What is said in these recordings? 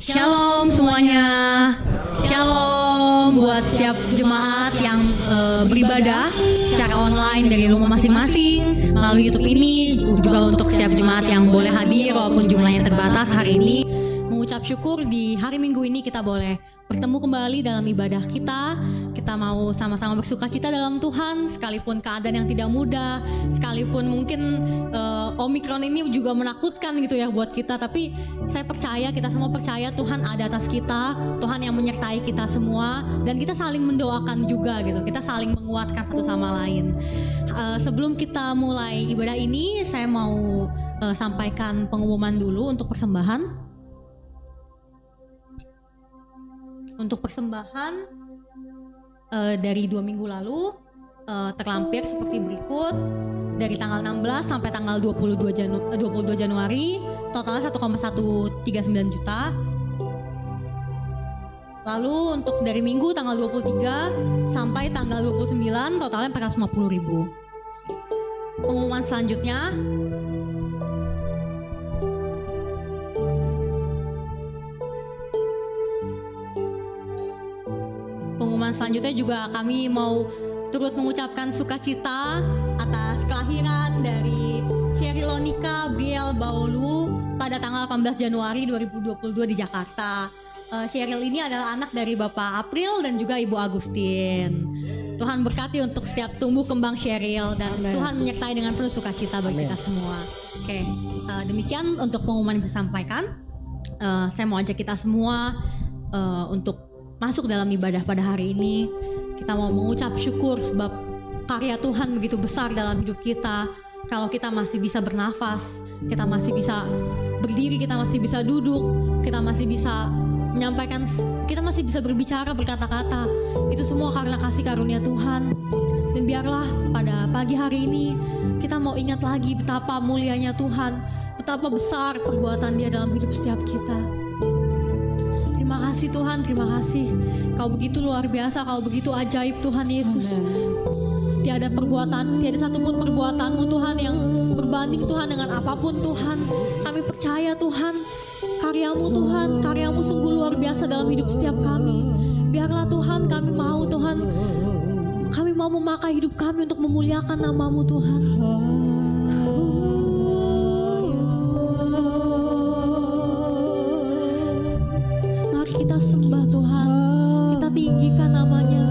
Shalom semuanya. Shalom buat setiap jemaat yang beribadah secara online dari rumah masing-masing melalui YouTube ini, juga untuk setiap jemaat yang boleh hadir walaupun jumlahnya terbatas hari ini. Mengucap syukur di hari Minggu ini kita boleh bertemu kembali dalam ibadah kita. Kita mau sama-sama bersukacita dalam Tuhan, sekalipun keadaan yang tidak mudah, sekalipun mungkin Omikron ini juga menakutkan gitu ya buat kita. Tapi saya percaya, kita semua percaya Tuhan ada atas kita, Tuhan yang menyertai kita semua, dan kita saling mendoakan juga gitu. Kita saling menguatkan satu sama lain. Sebelum kita mulai ibadah ini, saya mau sampaikan pengumuman dulu untuk persembahan. Untuk persembahan dari 2 minggu lalu terlampir seperti berikut. Dari tanggal 16 sampai tanggal 22 Januari totalnya 1,139 juta. Lalu untuk dari minggu tanggal 23 sampai tanggal 29 totalnya 450 ribu. Pengumuman selanjutnya, juga kami mau turut mengucapkan sukacita atas kelahiran dari Sherilonika Briel Baolu pada tanggal 18 Januari 2022 di Jakarta. Sheryl ini adalah anak dari Bapak April dan juga Ibu Agustin. Tuhan berkati untuk setiap tumbuh kembang Sheryl, dan Tuhan menyertai dengan penuh sukacita bagi kita semua. Oke, demikian untuk pengumuman yang disampaikan. Saya mau ajak kita semua untuk masuk dalam ibadah pada hari ini. Kita mau mengucap syukur sebab karya Tuhan begitu besar dalam hidup kita. Kalau kita masih bisa bernafas, kita masih bisa berdiri, kita masih bisa duduk, kita masih bisa menyampaikan, kita masih bisa berbicara, berkata-kata, itu semua karena kasih karunia Tuhan. Dan biarlah pada pagi hari ini kita mau ingat lagi betapa mulianya Tuhan, betapa besar perbuatan Dia dalam hidup setiap kita. Terima kasih Tuhan, terima kasih. Kau begitu luar biasa, Kau begitu ajaib Tuhan Yesus. Tiada satupun perbuatanmu Tuhan yang berbanding Tuhan dengan apapun Tuhan. Kami percaya Tuhan, karyamu Tuhan, karyamu sungguh luar biasa dalam hidup setiap kami. Biarlah Tuhan, kami mau Tuhan, kami mau memakai hidup kami untuk memuliakan nama-Mu Tuhan. Kita sembah Tuhan, kita tinggikan namanya.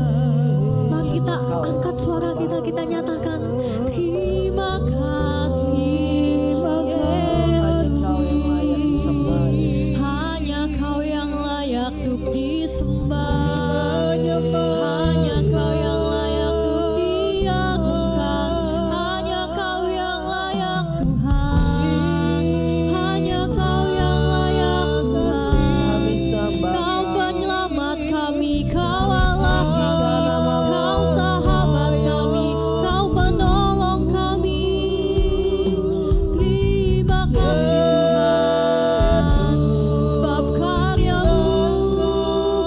Mari kita angkat suara kita, kita nyatakan terima kasih Yesus. Hanya Kau yang layak untuk disembah, hanya Kau yang layak untuk diagungkan, hanya Kau yang layak Tuhan, hanya Kau yang layak Tuhan. Kau penyelamat kami, Kau Allah kami, Kau sahabat kami, Kau penolong kami. Terima kasih Tuhan, sebab karya-Mu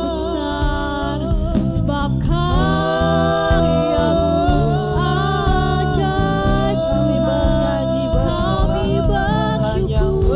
besar, sebab karya-Mu ajaib Tuhan. Kami bersyukur.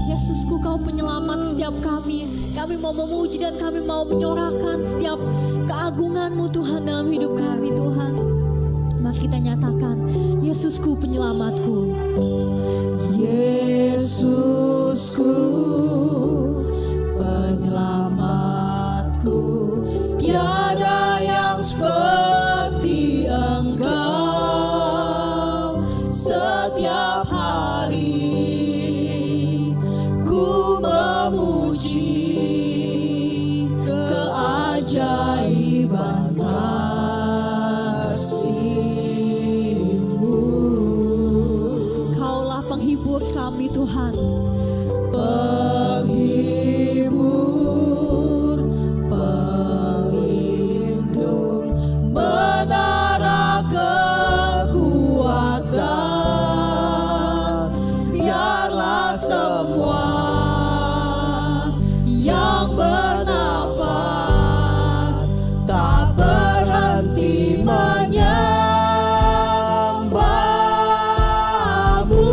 Yesusku, Kau penyelamat setiap kami. Kami mau memuji dan kami mau menyorakan setiap keagungan-Mu Tuhan dalam hidup kami Tuhan. Mari kita nyatakan, Yesusku penyelamatku. Yesusku penyelamatku, tiada yang seperti Engkau. Setiap hari ku memuji keajaiban kasih-Mu. Kaulah penghibur kami Tuhan. Penghibur, pelindung, menara kekuatan. Biarlah semua yang bernafas tak berhenti menyembah-Mu.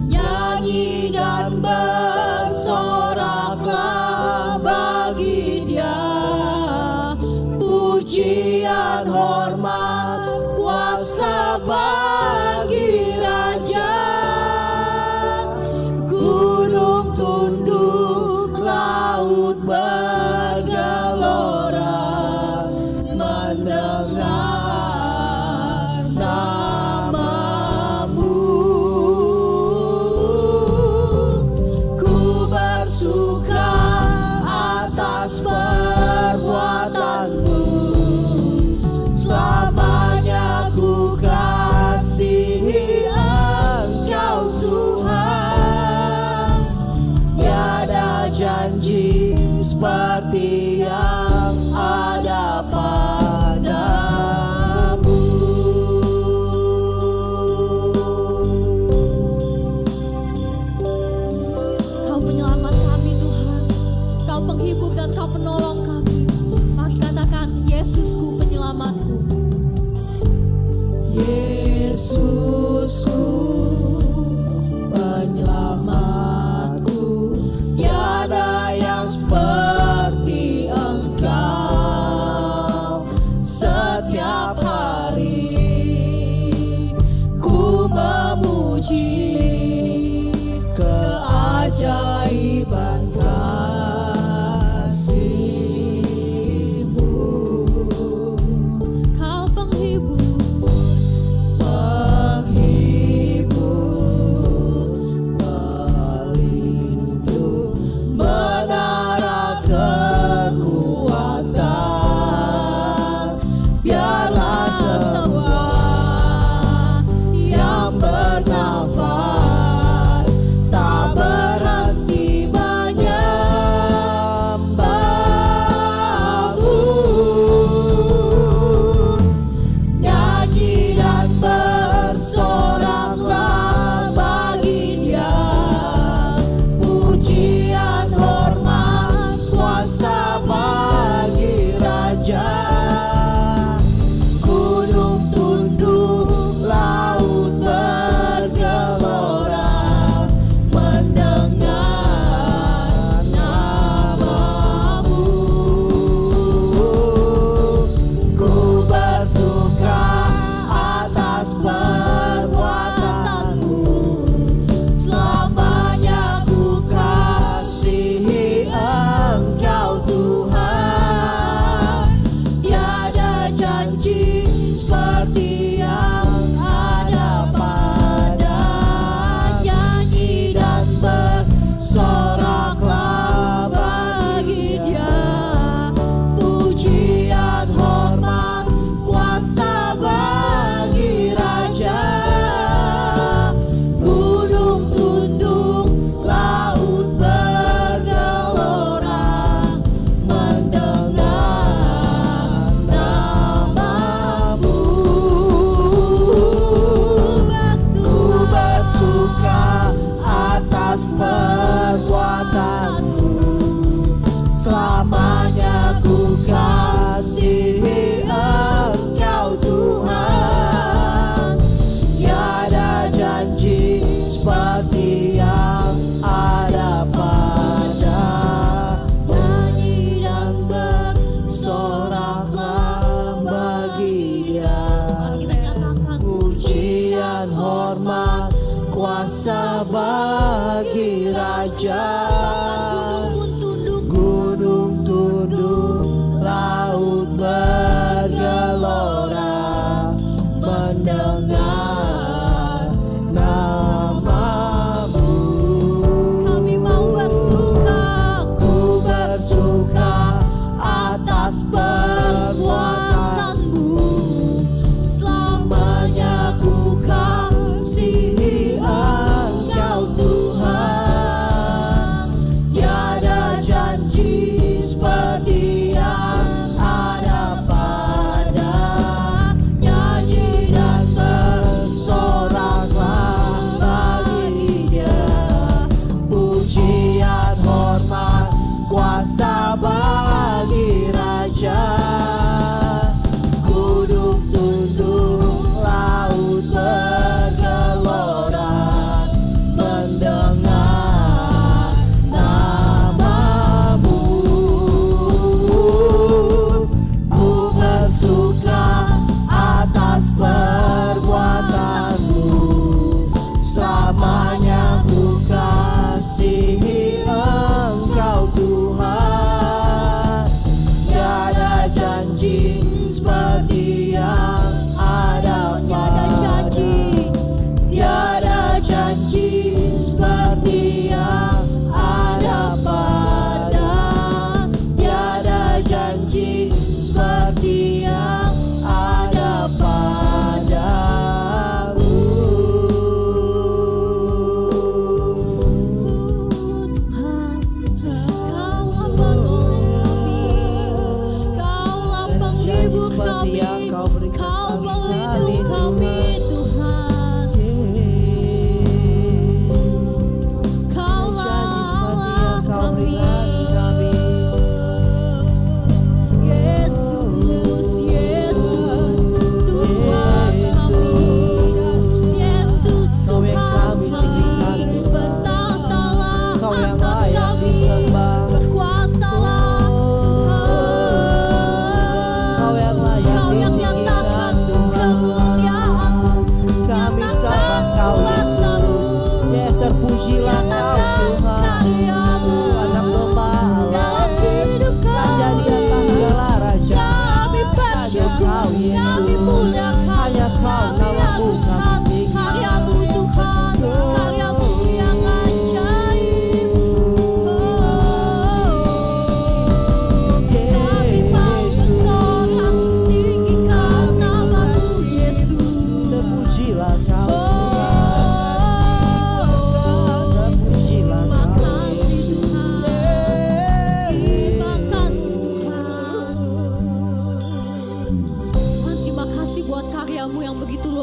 Nyanyi dan bersoraklah bagi Dia, pujian, hormat, kuasa bagi Raja. Gunung tunduk, laut bergelora, mendengar nama-Mu. Ku bersuka atas perbuatan-Mu, selamanya ku kasihi Engkau Tuhan. Tiada janji seperti yang ada padamu. Kau penyelamat kami Tuhan. Kau penghibur dan Kau penolong kami. Mari katakan, Yesusku penyelamatku. Yesusku penyelamatku, tiada yang seperti Engkau. Setiap hari ku memuji keajaiban kasih-Mu. Kau penghibur, Penghibur,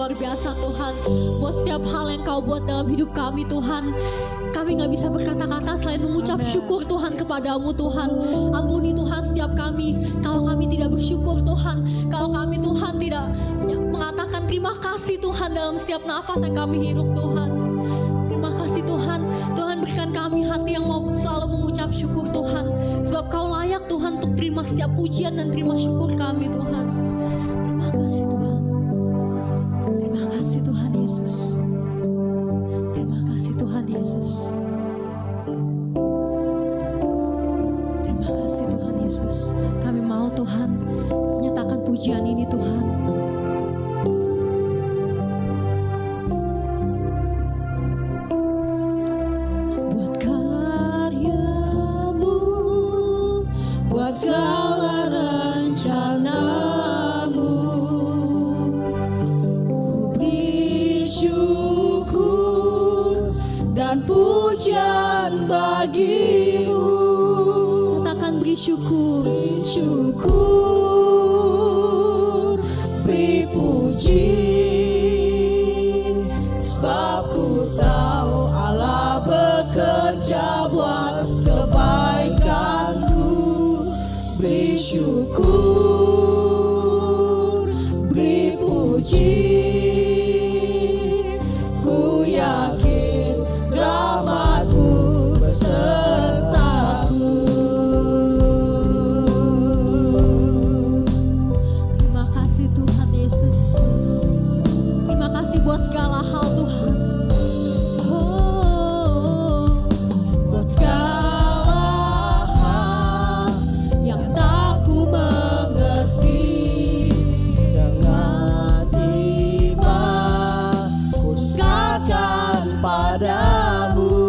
luar biasa Tuhan. Buat setiap hal yang Kau buat dalam hidup kami Tuhan. Kami gak bisa berkata-kata selain mengucap syukur Tuhan kepadamu Tuhan. Ampuni Tuhan setiap kami kalau kami tidak bersyukur Tuhan. Kalau kami Tuhan tidak mengatakan terima kasih Tuhan dalam setiap nafas yang kami hirup Tuhan. Terima kasih Tuhan. Tuhan berikan kami hati yang mau selalu mengucap syukur Tuhan. Sebab Kau layak Tuhan untuk terima setiap pujian dan terima syukur kami Tuhan. Terima kasih Tuhan. Terima kasih Tuhan Yesus. Terima kasih Tuhan Yesus. Terima kasih Tuhan Yesus. Kami mau Tuhan nyatakan pujian ini Tuhan. Buat karyamu, buat segala rencanamu, ku beri syukur dan pujian bagimu. Katakan beri syukur, beri puji, sebab ku tahu Allah bekerja buat kebaikanku. Beri syukur, beri puji, ku yakin rahmat-Mu besertaku. Terima kasih Tuhan Yesus. Terima kasih buat segala hal Tuhan. Buat segala hal yang tak ku mengerti, dengan iman ku serahkan padamu.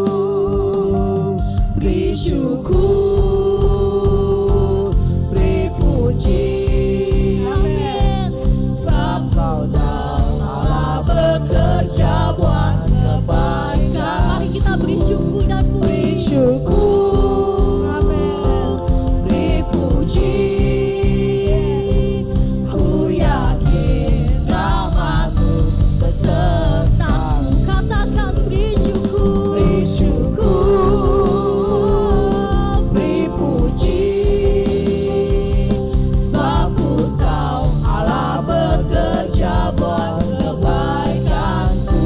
Beri syukur, beri puji, amin. Sebab Kau tahu Allah bekerja buat kebaikan. Mari kita beri syukur dan puji. Syukur, amin. Beri puji, ku yakin rahmat-Mu besertaku. Katakan beri syukur, beri puji, sebab ku tahu Allah bekerja buat kebaikanku.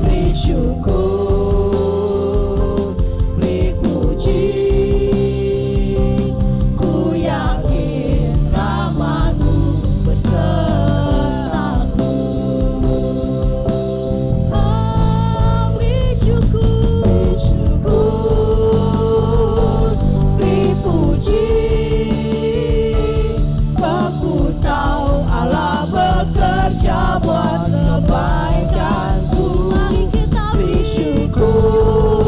Beri syukur, beri puji, ku yakin rahmat-Mu besertaku. Beri syukur, beri puji, sebab ku tahu Allah bekerja buat kebaikanku. Mari kita beri syukur,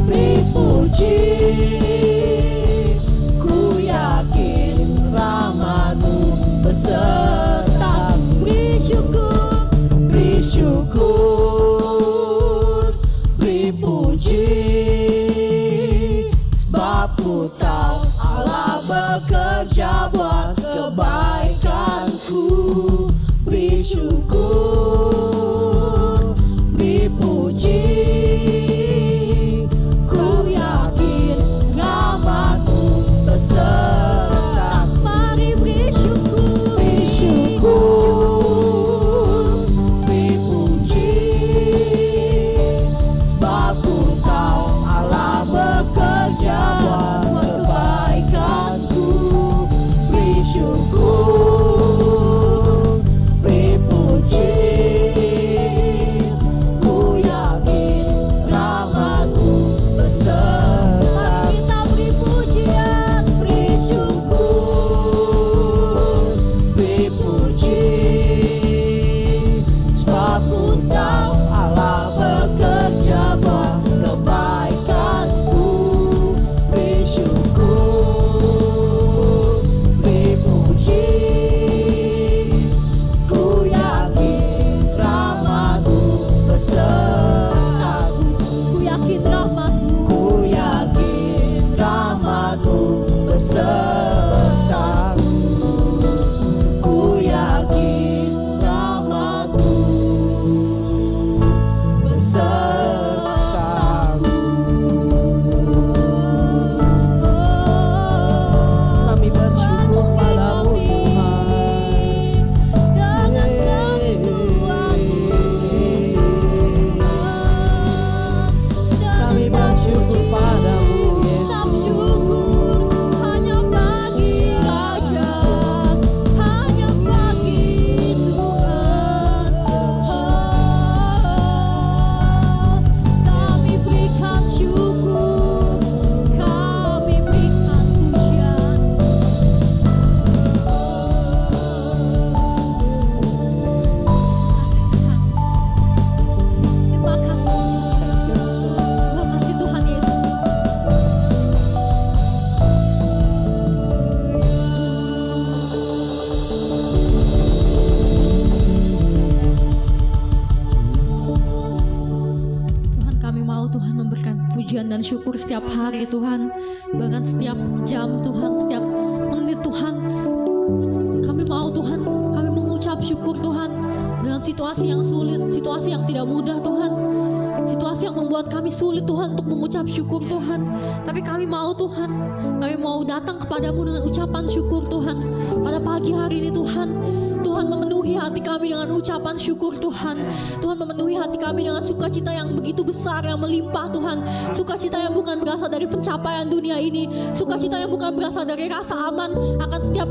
beri puji, ku yakin rahmat-Mu besertaku. Beri syukur, beri puji, sebab ku tahu Allah bekerja buat kebaikanku. Beri syukur, beri puji, ku yakin rahmat-Mu besertaku. Mari beri syukur, beri puji, sebab ku tahu Allah bekerja buat kebaikanku. Beri syukur, beri puji, ku yakin dengan syukur setiap hari Tuhan, bahkan setiap jam Tuhan, setiap menit Tuhan. Kami mau Tuhan, kami mengucap syukur Tuhan dalam situasi yang sulit, situasi yang tidak mudah Tuhan, situasi yang membuat kami sulit Tuhan untuk mengucap syukur Tuhan. Tapi kami mau Tuhan, kami mau datang kepadamu dengan ucapan syukur Tuhan. Pada pagi hari ini Tuhan, Tuhan memenuhi hati kami dengan ucapan syukur Tuhan. Tuhan memenuhi hati kami dengan sukacita yang begitu besar, yang melimpah Tuhan. Sukacita yang bukan berasal dari pencapaian dunia ini, sukacita yang bukan berasal dari rasa aman akan setiap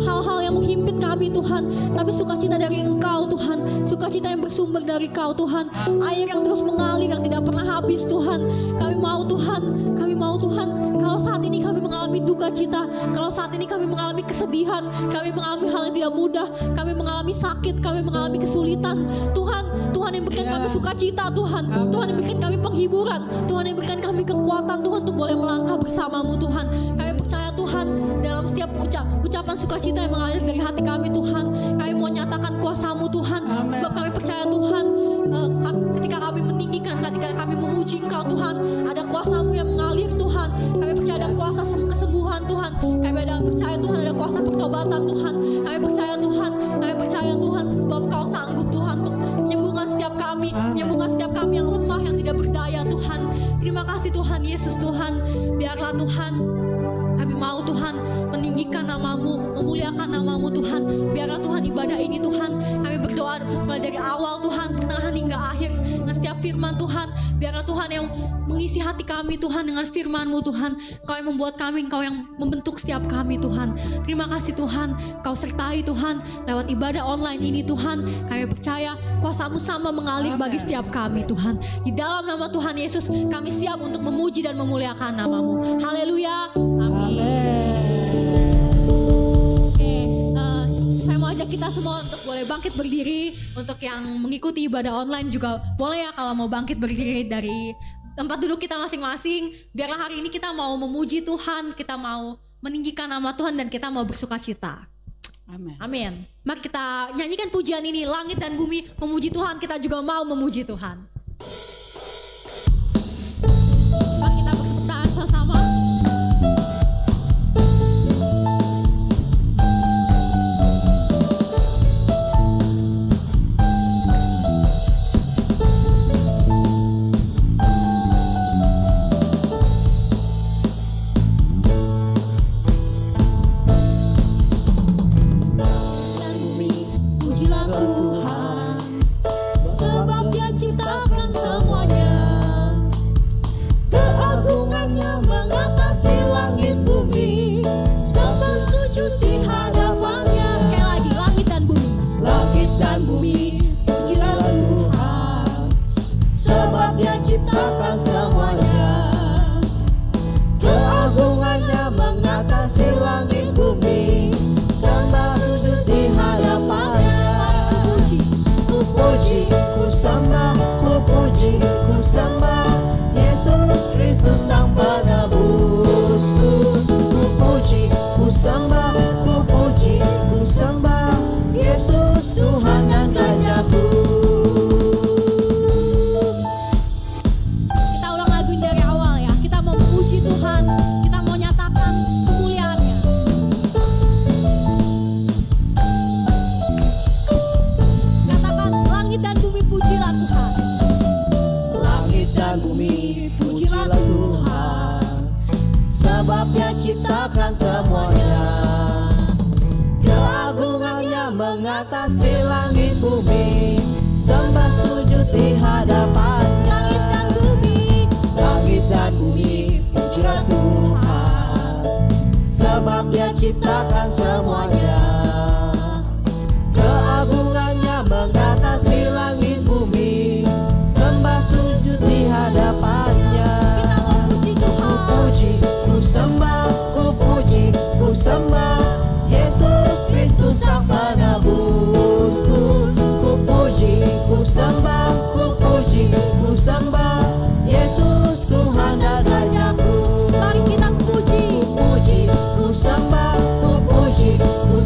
hal-hal yang menghimpit kami Tuhan, tapi sukacita dari Engkau Tuhan, sukacita yang bersumber dari Kau Tuhan, air yang terus mengalir yang tidak pernah habis Tuhan. Kami mau Tuhan, kami mau Tuhan. Kalau saat ini kami mengalami duka cita, kalau saat ini kami mengalami kesedihan, kami mengalami hal yang tidak mudah, kami mengalami sakit, kami mengalami kesulitan, Tuhan, Tuhan yang berikan kami sukacita Tuhan, Tuhan yang berikan kami penghiburan, Tuhan yang berikan kami kekuatan Tuhan untuk boleh melangkah bersamamu Tuhan. Kami percaya Tuhan dalam setiap ucapan sukacita yang mengalir dari hati kami Tuhan, kami mau nyatakan kuasa-Mu Tuhan. Sebab kami percaya Tuhan, ketika kami meninggikan, ketika kami memuji Engkau Tuhan, ada kuasa-Mu yang mengalir Tuhan. Kami percaya ada kuasa kesembuhan Tuhan, kami ada percaya Tuhan ada kuasa pertobatan Tuhan. Kami percaya Tuhan, kami percaya Tuhan sebab Kau sanggup Tuhan untuk menyembuhkan setiap kami, menyembuhkan setiap kami yang lemah, yang tidak berdaya Tuhan. Terima kasih Tuhan Yesus Tuhan. Biarlah Tuhan, kami mau Tuhan meninggikan nama-Mu, memuliakan nama-Mu Tuhan. Biarlah Tuhan ibadah ini Tuhan, kami berdoa mulai dari awal Tuhan, pertengahan hingga akhir, dengan setiap firman Tuhan. Biarlah Tuhan yang mengisi hati kami Tuhan dengan firman-Mu Tuhan. Kau yang membuat kami, Kau yang membentuk setiap kami Tuhan. Terima kasih Tuhan, Kau sertai Tuhan lewat ibadah online ini Tuhan. Kami percaya kuasa-Mu sama mengalir bagi setiap kami Tuhan. Di dalam nama Tuhan Yesus kami siap untuk memuji dan memuliakan nama-Mu. Haleluya. Amin. Oke, saya mau ajak kita semua untuk boleh bangkit berdiri. Untuk yang mengikuti ibadah online juga boleh ya, kalau mau bangkit berdiri dari tempat duduk kita masing-masing. Biarlah hari ini kita mau memuji Tuhan, kita mau meninggikan nama Tuhan, dan kita mau bersukacita. Amin. Amin. Mari kita nyanyikan pujian ini, langit dan bumi memuji Tuhan, kita juga mau memuji Tuhan. Mari kita bertepuk tangan sama-sama. Ciptakan semuanya, keagungannya mengatasi langit bumi, sembah sujud di hadapannya. Langit dan bumi, pujilah Tuhan, sebab Dia ciptakan semuanya, keagungannya mengatasi langit bumi, sembah sujud di hadapannya. Ku sembah, ku puji, ku sembah Yesus Kristus Sang Penebusku. Ku puji, ku sembah, ku puji, ku sembah Yesus Tuhan dan Rajaku. Mari kita puji, ku puji, ku sembah, ku puji, ku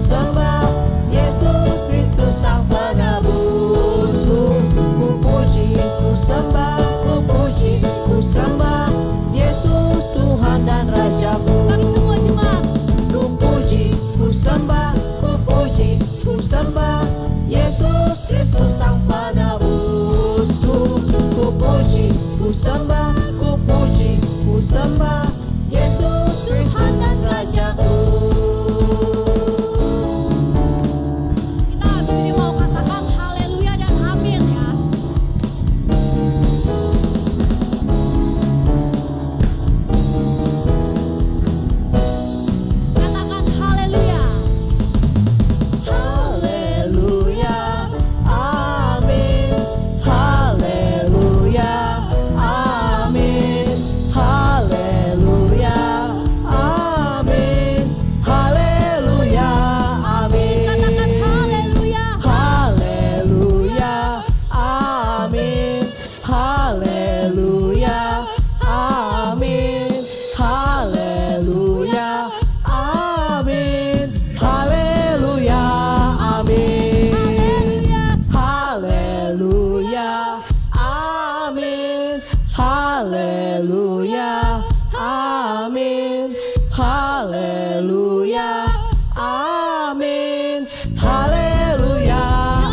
haleluya, amin, haleluya,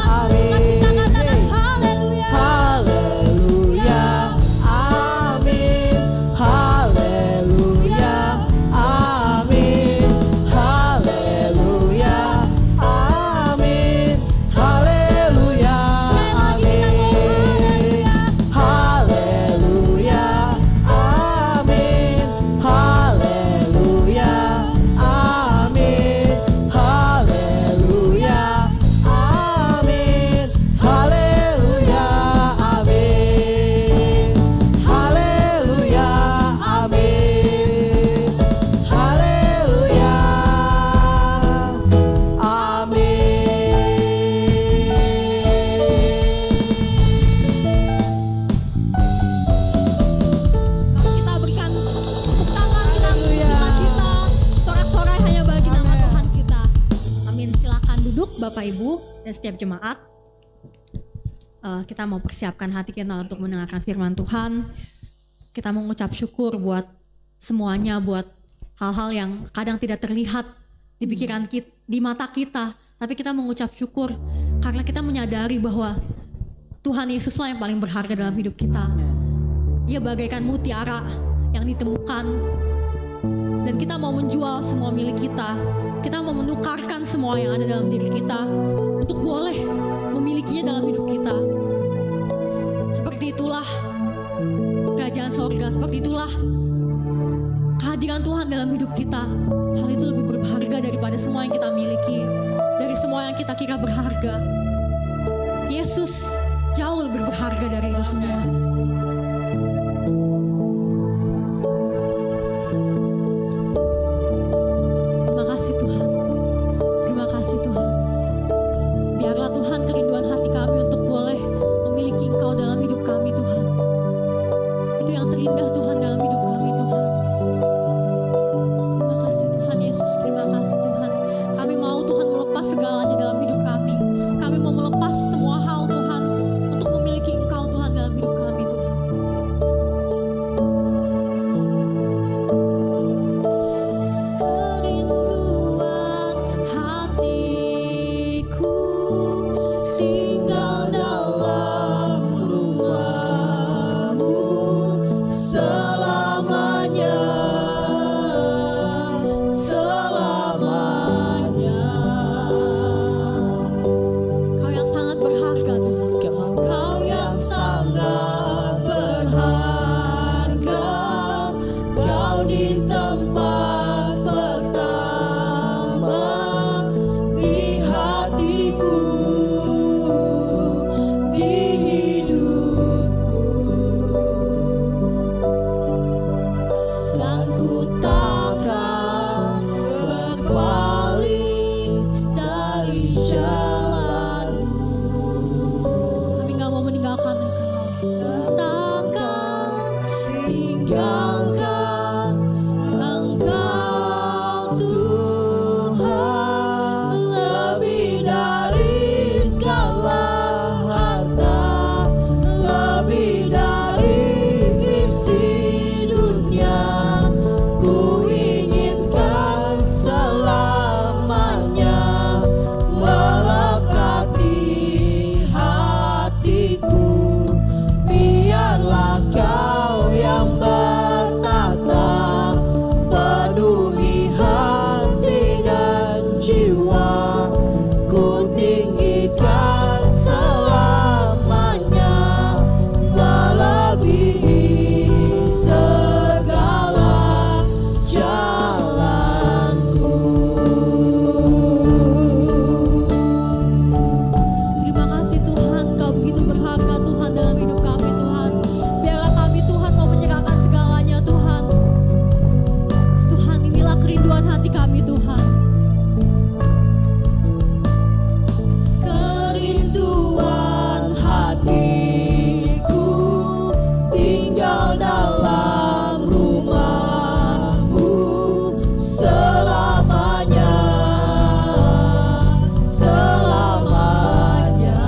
amin, Haleluya. haleluya, amin, haleluya, amin, haleluya, amin, haleluya, amin, haleluya, amin, haleluya, amin, haleluya, amin, haleluya, amin, haleluya, amin, haleluya, Kita berikan tepuk tangan dengan sukacita, sorak-sorai hanya bagi nama Tuhan kita. Amin. Silakan duduk Bapak Ibu dan setiap jemaat. Kita mau persiapkan hati kita untuk mendengarkan firman Tuhan. Kita mau mengucap syukur buat semuanya, buat hal-hal yang kadang tidak terlihat di pikiran kita, di mata kita, tapi kita mengucap syukur karena kita menyadari bahwa Tuhan Yesuslah yang paling berharga dalam hidup kita. Ia bagaikan mutiara yang ditemukan, dan kita mau menjual semua milik kita. Kita mau menukarkan semua yang ada dalam diri kita untuk boleh memilikinya dalam hidup kita. Seperti itulah kerajaan sorga, seperti itulah kehadiran Tuhan dalam hidup kita. Hal itu lebih berharga daripada semua yang kita miliki, dari semua yang kita kira berharga. Yesus jauh lebih berharga dari itu semua. Terima kasih Tuhan. Terima kasih Tuhan. Biarlah Tuhan kerinduan hati kami untuk boleh memiliki Engkau dalam hidup kami Tuhan. Itu yang terindah Tuhan dalam hidup kami Tuhan. Terima kasih Tuhan Yesus. Terima kasih Tuhan. Kami mau Tuhan melepas segalanya dalam hidup kami. Kami mau melepas semua hal Tuhan untuk memiliki Engkau Tuhan dalam hidup kami Tuhan. Kerinduan hatiku tinggal dalam rumah-Mu selamanya, selamanya. Kau yang sangat berharga Tuhan. Kau yang sangat berharga, Kau di tempat pertama di hatiku, di hidupku, dan ku takkan berpaling dari jalanmu. Kami gak mau meninggalkan Engkau. Takkan tinggalkan Engkau Tuhan, lebih dari segala harta, lebih dari isi dunia. Ku inginkan selamanya melekati hatiku. Biarlah Kau yang bertata, penuhi hati dan jiwa. Ku tinggikan selamanya, melebihi segala jalanku. Terima kasih Tuhan, Kau begitu berharga Tuhan dalam hidup kami Tuhan. Biarlah kami Tuhan mau menyerahkan segalanya Tuhan. Tuhan, inilah kerinduan hati kami Tuhan. Kerinduan hatiku tinggal dalam rumah-Mu selamanya, selamanya.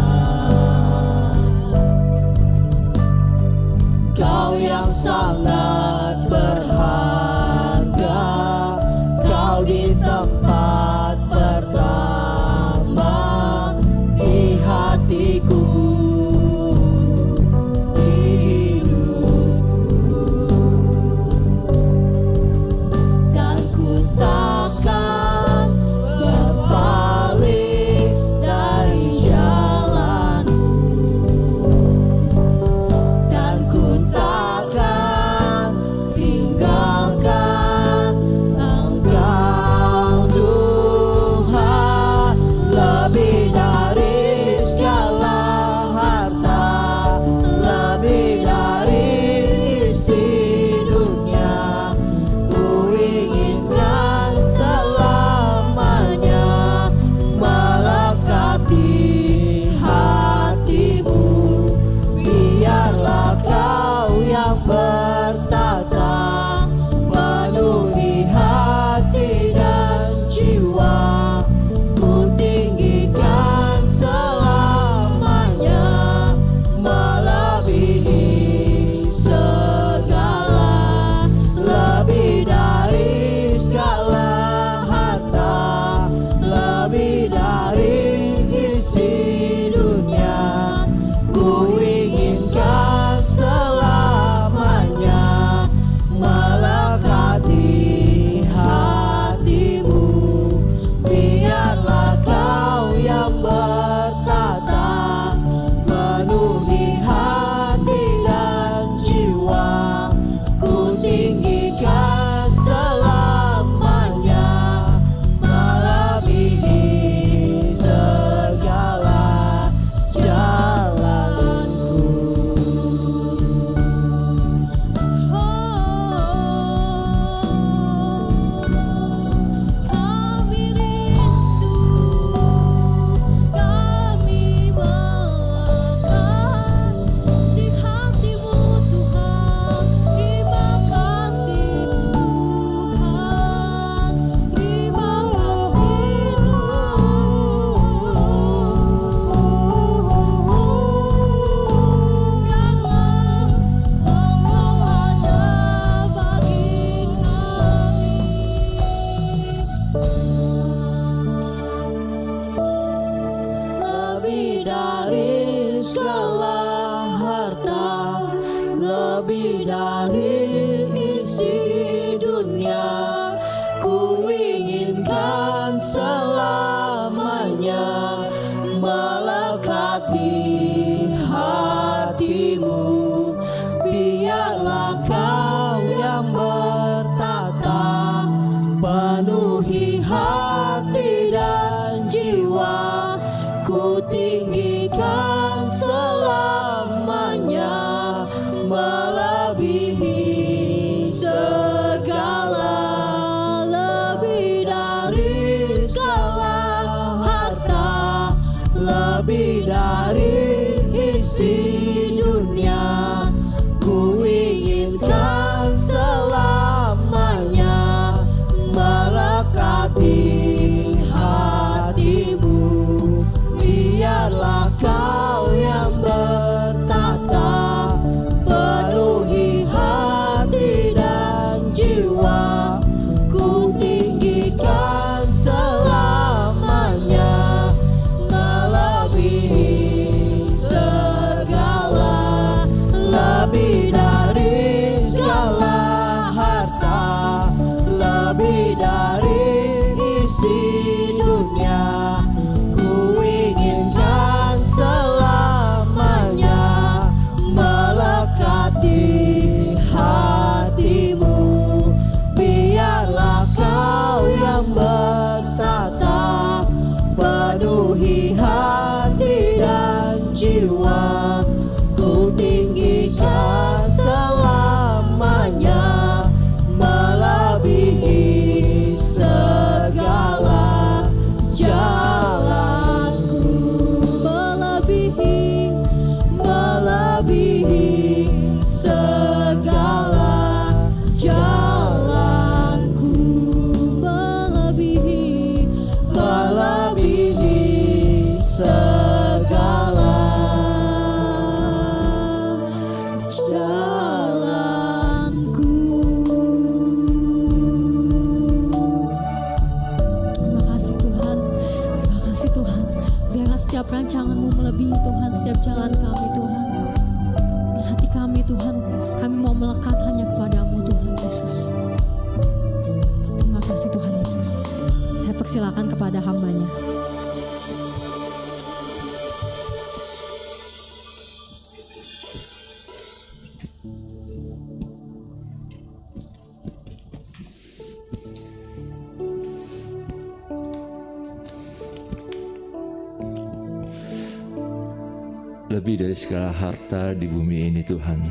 Kau yang sangat berharga, lebih dari isi dunia. Ku inginkan selamanya melekat di hatimu. Biarlah kau yang bertata, penuhi hati dan jiwa. Ku tinggikan selamanya melebihi segala jalanku. Melebihi segala jalanku. Melebihi segala jalanku. Terima kasih Tuhan, terima kasih Tuhan. Biarlah setiap rancangan-Mu melebihi Tuhan setiap jalan kami Tuhan. Di hati kami Tuhan, kami mau melekat hanya kepadamu Tuhan Yesus. Terima kasih Tuhan Yesus. Saya persilakan kepada hamba-Nya. Lebih dari segala harta di bumi ini Tuhan,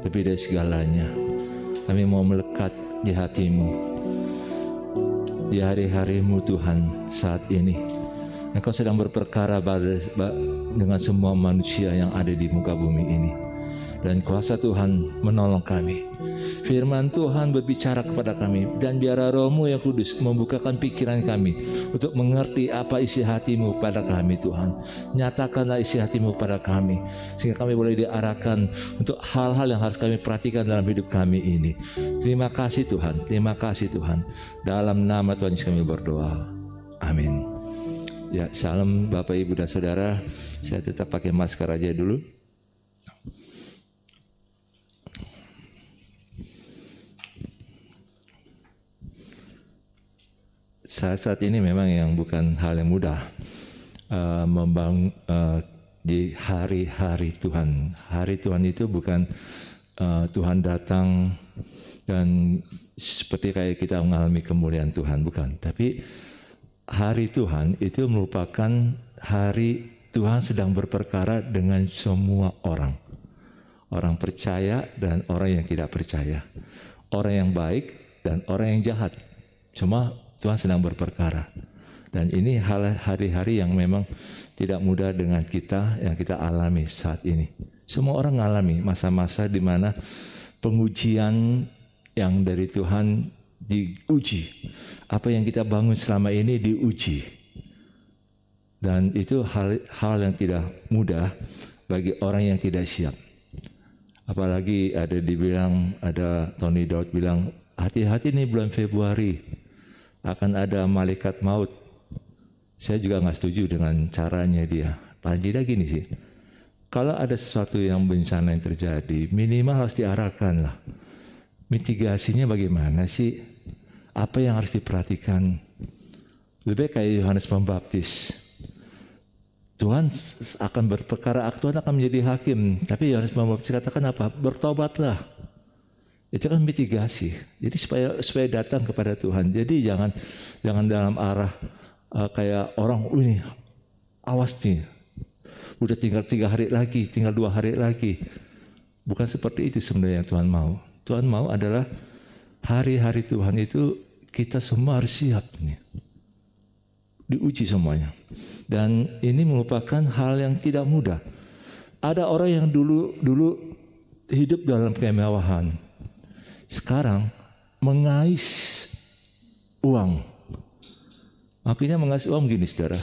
lebih dari segalanya, kami mau melekat di hati-Mu, di hari-hari-Mu Tuhan saat ini. Engkau sedang berperkara dengan semua manusia yang ada di muka bumi ini. Dan kuasa Tuhan menolong kami. Firman Tuhan berbicara kepada kami. Dan biarlah Roh-Mu yang kudus membukakan pikiran kami untuk mengerti apa isi hati-Mu pada kami Tuhan. Nyatakanlah isi hati-Mu pada kami, sehingga kami boleh diarahkan untuk hal-hal yang harus kami perhatikan dalam hidup kami ini. Terima kasih Tuhan, terima kasih Tuhan. Dalam nama Tuhan Yesus kami berdoa. Amin. Ya, salam Bapak Ibu dan Saudara. Saya tetap pakai masker aja dulu. Saat ini memang yang bukan hal yang mudah membangun di hari-hari Tuhan. Hari Tuhan itu bukan Tuhan datang dan seperti kayak kita mengalami kemuliaan Tuhan, bukan. Tapi hari Tuhan itu merupakan hari Tuhan sedang berperkara dengan semua orang. Orang percaya dan orang yang tidak percaya. Orang yang baik dan orang yang jahat. Semua Tuhan sedang berperkara. Dan ini hari-hari yang memang tidak mudah dengan kita, yang kita alami saat ini. Semua orang mengalami masa-masa di mana pengujian yang dari Tuhan diuji. Apa yang kita bangun selama ini diuji. Dan itu hal yang tidak mudah bagi orang yang tidak siap. Apalagi ada Tony Daud bilang, hati-hati nih bulan Februari akan ada malaikat maut. Saya juga nggak setuju dengan caranya dia. Paling tidak gini sih, kalau ada sesuatu yang bencana yang terjadi, minimal harus diarahkan lah. Mitigasinya bagaimana sih? Apa yang harus diperhatikan? Lebih kayak Yohanes Pembaptis. Tuhan akan berperkara, Tuhan akan menjadi hakim. Tapi Yohanes Pembaptis katakan apa? Bertobatlah. Itu kan mitigasi. Jadi supaya datang kepada Tuhan. Jadi jangan dalam arah kayak orang ini awas nih. Udah tinggal 3 hari lagi, tinggal 2 hari lagi. Bukan seperti itu sebenarnya yang Tuhan mau. Tuhan mau adalah hari-hari Tuhan itu kita semua harus siap nih. Diuji semuanya. Dan ini merupakan hal yang tidak mudah. Ada orang yang dulu hidup dalam kemewahan. Sekarang mengais uang. Akhirnya mengais uang gini saudara.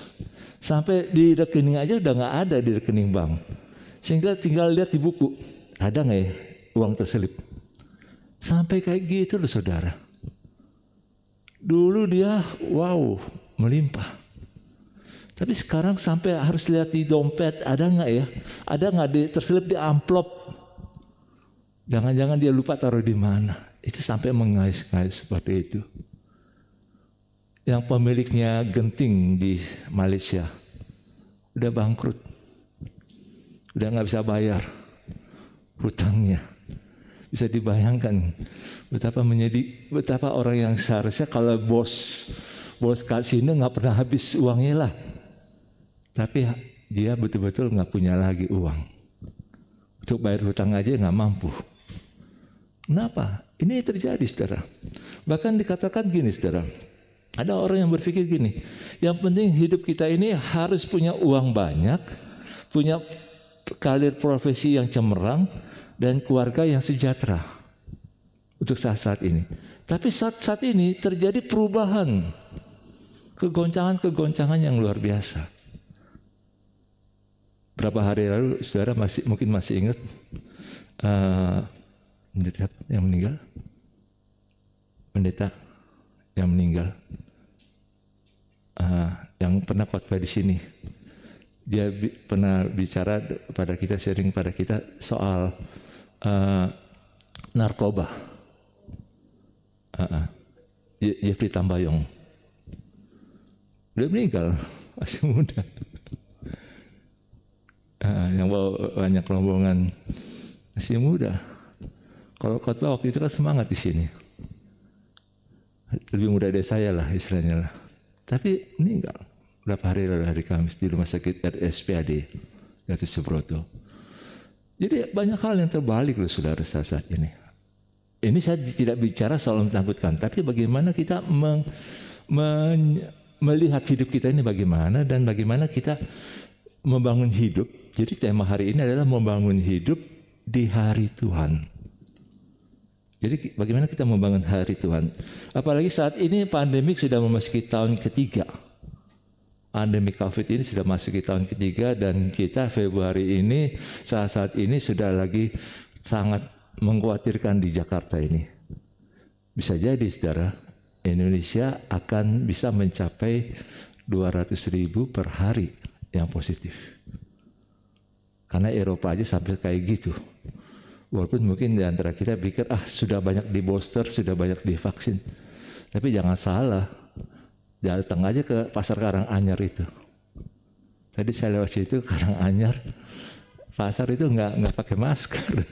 Sampai di rekening aja udah gak ada di rekening bank. Sehingga tinggal lihat di buku. Ada gak ya uang terselip. Sampai kayak gitu loh saudara. Dulu dia melimpah. Tapi sekarang sampai harus lihat di dompet. Ada gak ya? Ada gak terselip di amplop. Jangan-jangan dia lupa taruh di mana. Itu sampai mengais-ngais seperti itu. yang pemiliknya Genting di Malaysia udah bangkrut, udah nggak bisa bayar hutangnya. Bisa dibayangkan betapa orang yang seharusnya kalau bos kasino nggak pernah habis uangnya lah, tapi dia betul-betul nggak punya lagi uang untuk bayar hutang aja, nggak mampu. Kenapa? Ini terjadi, saudara. Bahkan dikatakan gini, saudara. Ada orang yang berpikir gini, yang penting hidup kita ini harus punya uang banyak, punya karir profesi yang cemerlang, dan keluarga yang sejahtera untuk saat-saat ini. Tapi saat-saat ini terjadi perubahan, kegoncangan yang luar biasa. Berapa hari lalu, saudara mungkin masih ingat pendeta yang meninggal, yang pernah khotbah di sini. Dia pernah bicara pada kita, sharing pada kita soal narkoba. Jeffrey Tambayong. Dia meninggal, masih muda. Yang bawa banyak rombongan, masih muda. Kalau khotbah waktu itu kan semangat di sini. Lebih muda dari saya lah istilahnya lah. Tapi meninggal berapa hari lalu, hari Kamis, di rumah sakit RSPAD Gatot Subroto. Jadi banyak hal yang terbalik loh saudara saat ini. Ini saya tidak bicara soal menakutkan, tapi bagaimana kita melihat hidup kita ini bagaimana, dan bagaimana kita membangun hidup. Jadi tema hari ini adalah membangun hidup di hari Tuhan. Jadi bagaimana kita membangun hari Tuhan. Apalagi saat ini pandemik sudah memasuki tahun ketiga. Pandemi COVID ini sudah masuki tahun ketiga, dan kita Februari ini saat ini sudah lagi sangat mengkhawatirkan di Jakarta ini. Bisa jadi saudara, Indonesia akan bisa mencapai 200.000 per hari yang positif. Karena Eropa aja sampai kayak gitu. Walaupun mungkin di antara kita pikir, sudah banyak di booster, sudah banyak divaksin. Tapi jangan salah, datang aja ke pasar Karanganyar itu. Tadi saya lewat situ, Karanganyar, pasar itu nggak pakai masker.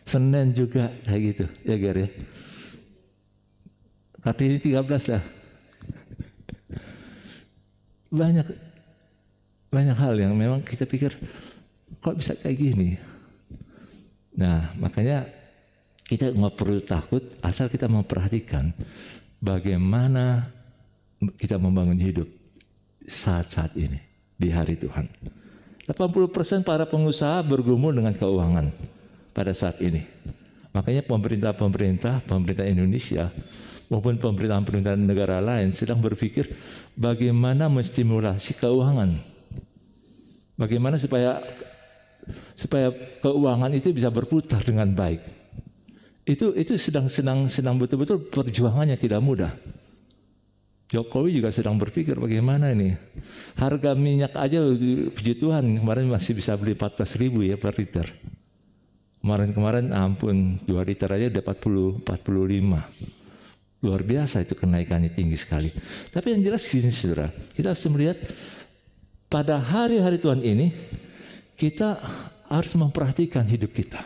Senin juga kayak gitu, ya Ger ya. Kartini 13 lah. Banyak hal yang memang kita pikir, kok bisa kayak gini. Nah, makanya kita nggak perlu takut asal kita memperhatikan bagaimana kita membangun hidup saat-saat ini di hari Tuhan. 80% para pengusaha bergumul dengan keuangan pada saat ini. Makanya pemerintah Indonesia maupun pemerintahan negara lain sedang berpikir bagaimana menstimulasi keuangan. Bagaimana supaya keuangan itu bisa berputar dengan baik. Itu sedang betul-betul perjuangannya tidak mudah. Jokowi juga sedang berpikir bagaimana ini. Harga minyak aja, puji Tuhan, kemarin masih bisa beli 14.000 ya per liter. Kemarin ampun, 2 liter aja udah 45. Luar biasa itu kenaikannya, tinggi sekali. Tapi yang jelas gini saudara, kita harus melihat pada hari-hari Tuhan ini, kita harus memperhatikan hidup kita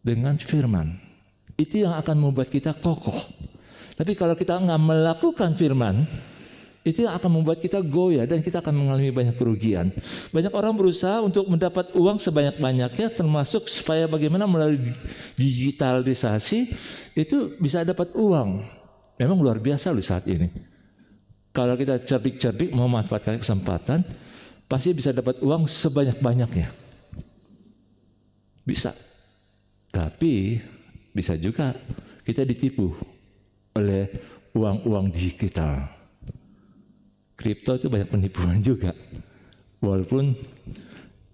dengan firman. Itu yang akan membuat kita kokoh. Tapi kalau kita nggak melakukan firman, itu yang akan membuat kita goyah dan kita akan mengalami banyak kerugian. Banyak orang berusaha untuk mendapat uang sebanyak-banyaknya, termasuk supaya bagaimana melalui digitalisasi itu bisa dapat uang. Memang luar biasa loh saat ini. Kalau kita cerdik-cerdik memanfaatkan kesempatan, pasti bisa dapat uang sebanyak-banyaknya. Bisa. Tapi bisa juga kita ditipu oleh uang-uang digital. Kripto itu banyak penipuan juga. Walaupun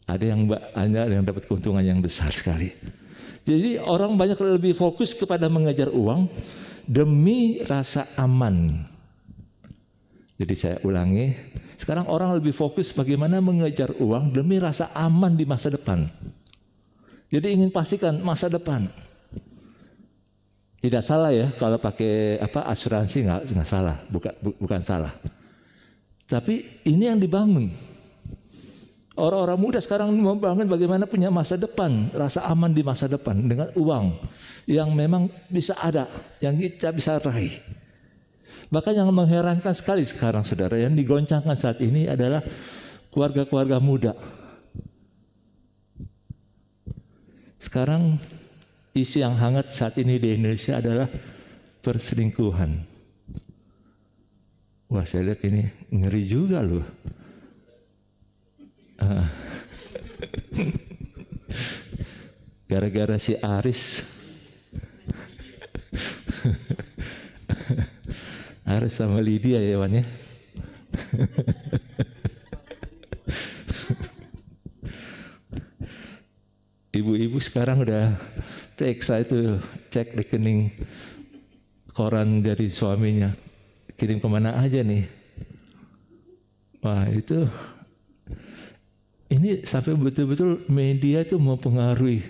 ada yang dapat keuntungan yang besar sekali. Jadi orang banyak lebih fokus kepada mengejar uang demi rasa aman. Jadi saya ulangi, sekarang orang lebih fokus bagaimana mengejar uang demi rasa aman di masa depan. Jadi ingin pastikan masa depan. Tidak salah ya kalau pakai asuransi, nggak salah, bukan salah. Tapi ini yang dibangun. Orang-orang muda sekarang membangun bagaimana punya masa depan, rasa aman di masa depan dengan uang yang memang bisa ada, yang kita bisa raih. Bahkan yang mengherankan sekali sekarang saudara, yang digoncangkan saat ini adalah keluarga-keluarga muda. Sekarang isu yang hangat saat ini di Indonesia adalah perselingkuhan. Wah, saya lihat ini ngeri juga loh. Gara-gara si Aris Aris sama Lydia ya Wan ya. Ibu-ibu sekarang udah periksa itu, cek rekening koran dari suaminya, kirim kemana aja nih. Wah itu, ini sampai betul-betul media itu mempengaruhi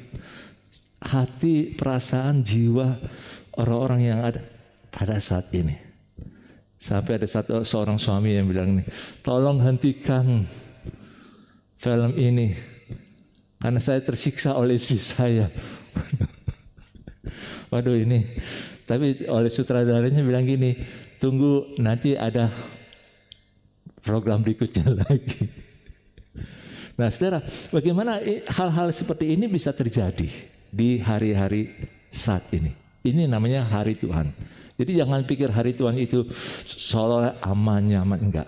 hati, perasaan, jiwa orang-orang yang ada pada saat ini. Sampai ada seorang suami yang bilang nih, tolong hentikan film ini karena saya tersiksa oleh istri saya. Waduh ini, tapi oleh sutradaranya bilang gini, tunggu nanti ada program berikutnya lagi. Nah saudara, bagaimana hal-hal seperti ini bisa terjadi di hari-hari saat ini? Ini namanya hari Tuhan. Jadi jangan pikir hari Tuhan itu seolah-olah aman, nyaman, enggak.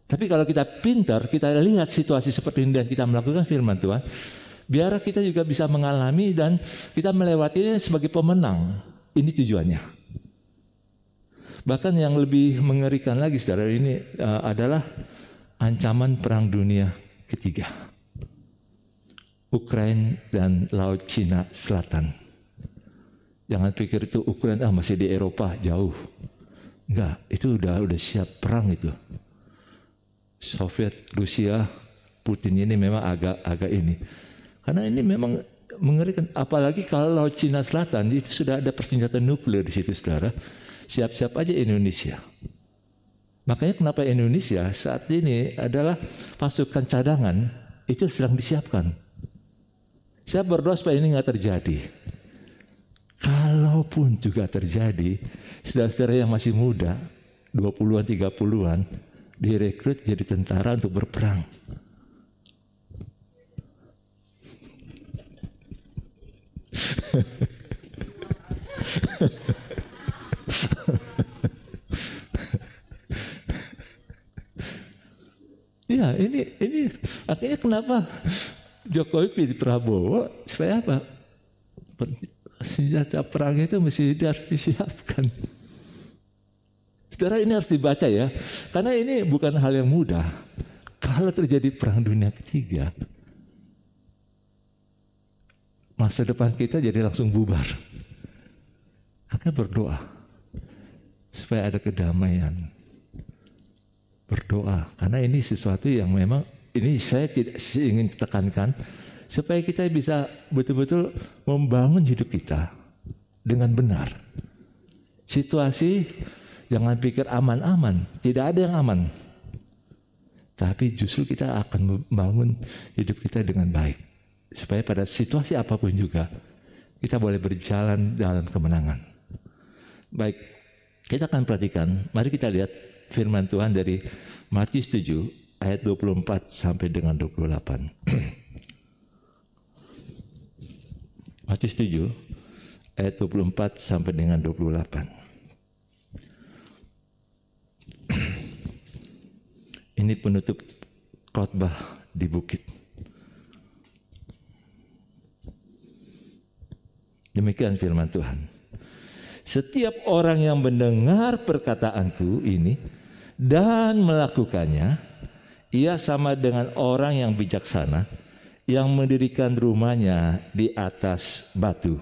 Tapi kalau kita pintar, kita lihat situasi seperti ini dan kita melakukan firman Tuhan, biar kita juga bisa mengalami dan kita melewatinya sebagai pemenang. Ini tujuannya. Bahkan yang lebih mengerikan lagi saudara, ini adalah ancaman perang dunia ketiga. Ukraina dan Laut Cina Selatan. Jangan pikir itu Ukraina masih di Eropa jauh. Enggak, itu udah siap perang itu. Soviet, Rusia, Putin ini memang agak ini. Karena ini memang mengerikan. Apalagi kalau Laut Cina Selatan itu sudah ada persenjataan nuklir di situ saudara. Siap-siap aja Indonesia. Makanya kenapa Indonesia saat ini adalah pasukan cadangan itu sedang disiapkan. Saya berdoa supaya ini nggak terjadi. Kalaupun juga terjadi, saudara-saudara yang masih muda, 20-an, 30-an, direkrut jadi tentara untuk berperang. Ya, ini akhirnya kenapa Jokowi pilih Prabowo supaya apa? Senjata perang itu mesti harus disiapkan. Saudara, ini harus dibaca ya, karena ini bukan hal yang mudah. Kalau terjadi perang dunia ketiga, masa depan kita jadi langsung bubar. Maka berdoa supaya ada kedamaian. Berdoa, karena ini sesuatu yang memang ini saya tidak ingin tekankan supaya kita bisa betul-betul membangun hidup kita dengan benar. Situasi jangan pikir aman-aman, tidak ada yang aman. Tapi justru kita akan membangun hidup kita dengan baik. Supaya pada situasi apapun juga kita boleh berjalan dalam kemenangan. Baik, kita akan perhatikan, mari kita lihat firman Tuhan dari Matius 7 ayat 24 sampai dengan 28. Matius 7 ayat 24 sampai dengan 28. Ini penutup khotbah di bukit. Demikian firman Tuhan. Setiap orang yang mendengar perkataanku ini dan melakukannya, ia sama dengan orang yang bijaksana yang mendirikan rumahnya di atas batu.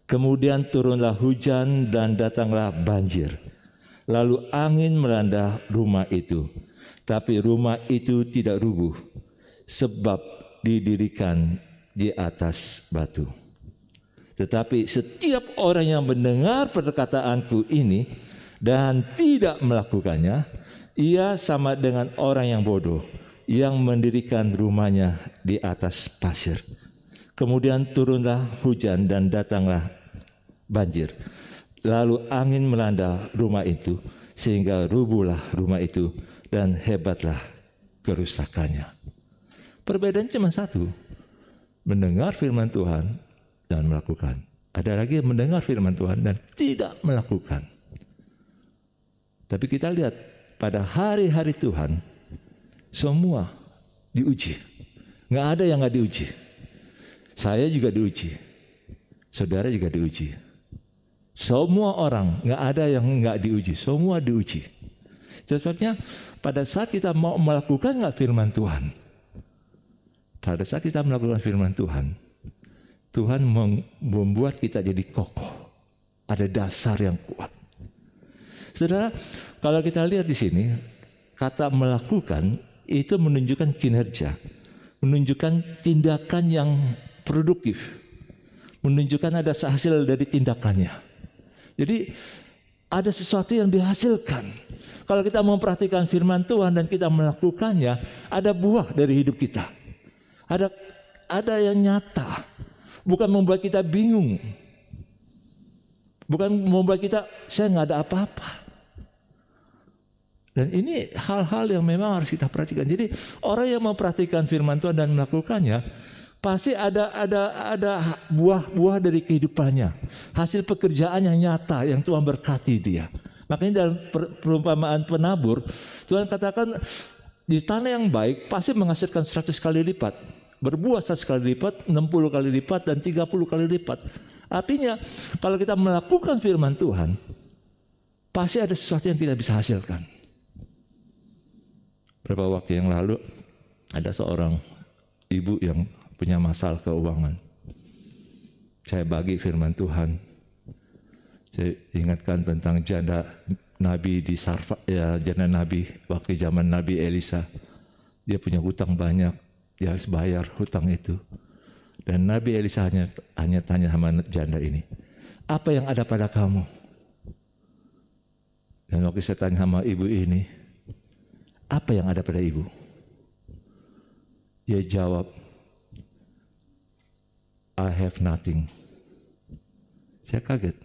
Kemudian turunlah hujan dan datanglah banjir. Lalu angin melanda rumah itu. Tapi rumah itu tidak rubuh sebab didirikan di atas batu. Tetapi setiap orang yang mendengar perkataanku ini dan tidak melakukannya, ia sama dengan orang yang bodoh yang mendirikan rumahnya di atas pasir. Kemudian turunlah hujan dan datanglah banjir. Lalu angin melanda rumah itu sehingga rubuhlah rumah itu dan hebatlah kerusakannya. Perbedaan cuma satu, mendengar firman Tuhan dan melakukan. Ada lagi yang mendengar firman Tuhan dan tidak melakukan. Tapi kita lihat pada hari-hari Tuhan semua diuji. Nggak ada yang nggak diuji. Saya juga diuji. Saudara juga diuji. Semua orang, nggak ada yang nggak diuji. Semua diuji. Sebabnya pada saat kita mau melakukan nggak firman Tuhan, pada saat kita melakukan firman Tuhan, Tuhan membuat kita jadi kokoh. Ada dasar yang kuat. Saudara, kalau kita lihat di sini, kata melakukan itu menunjukkan kinerja, menunjukkan tindakan yang produktif, menunjukkan ada hasil dari tindakannya. Jadi ada sesuatu yang dihasilkan. Kalau kita memperhatikan firman Tuhan dan kita melakukannya, ada buah dari hidup kita. Ada yang nyata. Bukan membuat kita bingung. Bukan membuat kita, saya nggak ada apa-apa. Dan ini hal-hal yang memang harus kita perhatikan. Jadi orang yang memperhatikan firman Tuhan dan melakukannya, pasti ada buah-buah dari kehidupannya. Hasil pekerjaan yang nyata yang Tuhan berkati dia. Makanya dalam perumpamaan penabur, Tuhan katakan di tanah yang baik pasti menghasilkan 100 kali lipat. Berbuah 100 kali lipat, 60 kali lipat, dan 30 kali lipat. Artinya kalau kita melakukan firman Tuhan, pasti ada sesuatu yang kita bisa hasilkan. Beberapa waktu yang lalu ada seorang ibu yang punya masalah keuangan. Saya bagi firman Tuhan. Saya ingatkan tentang janda Nabi di Sarfa, ya, janda Nabi waktu zaman Nabi Elisa. Dia punya hutang banyak, dia harus bayar hutang itu. Dan Nabi Elisa hanya tanya sama janda ini, apa yang ada pada kamu? Dan waktu saya tanya sama ibu ini, apa yang ada pada ibu? Dia jawab, I have nothing. Saya kaget.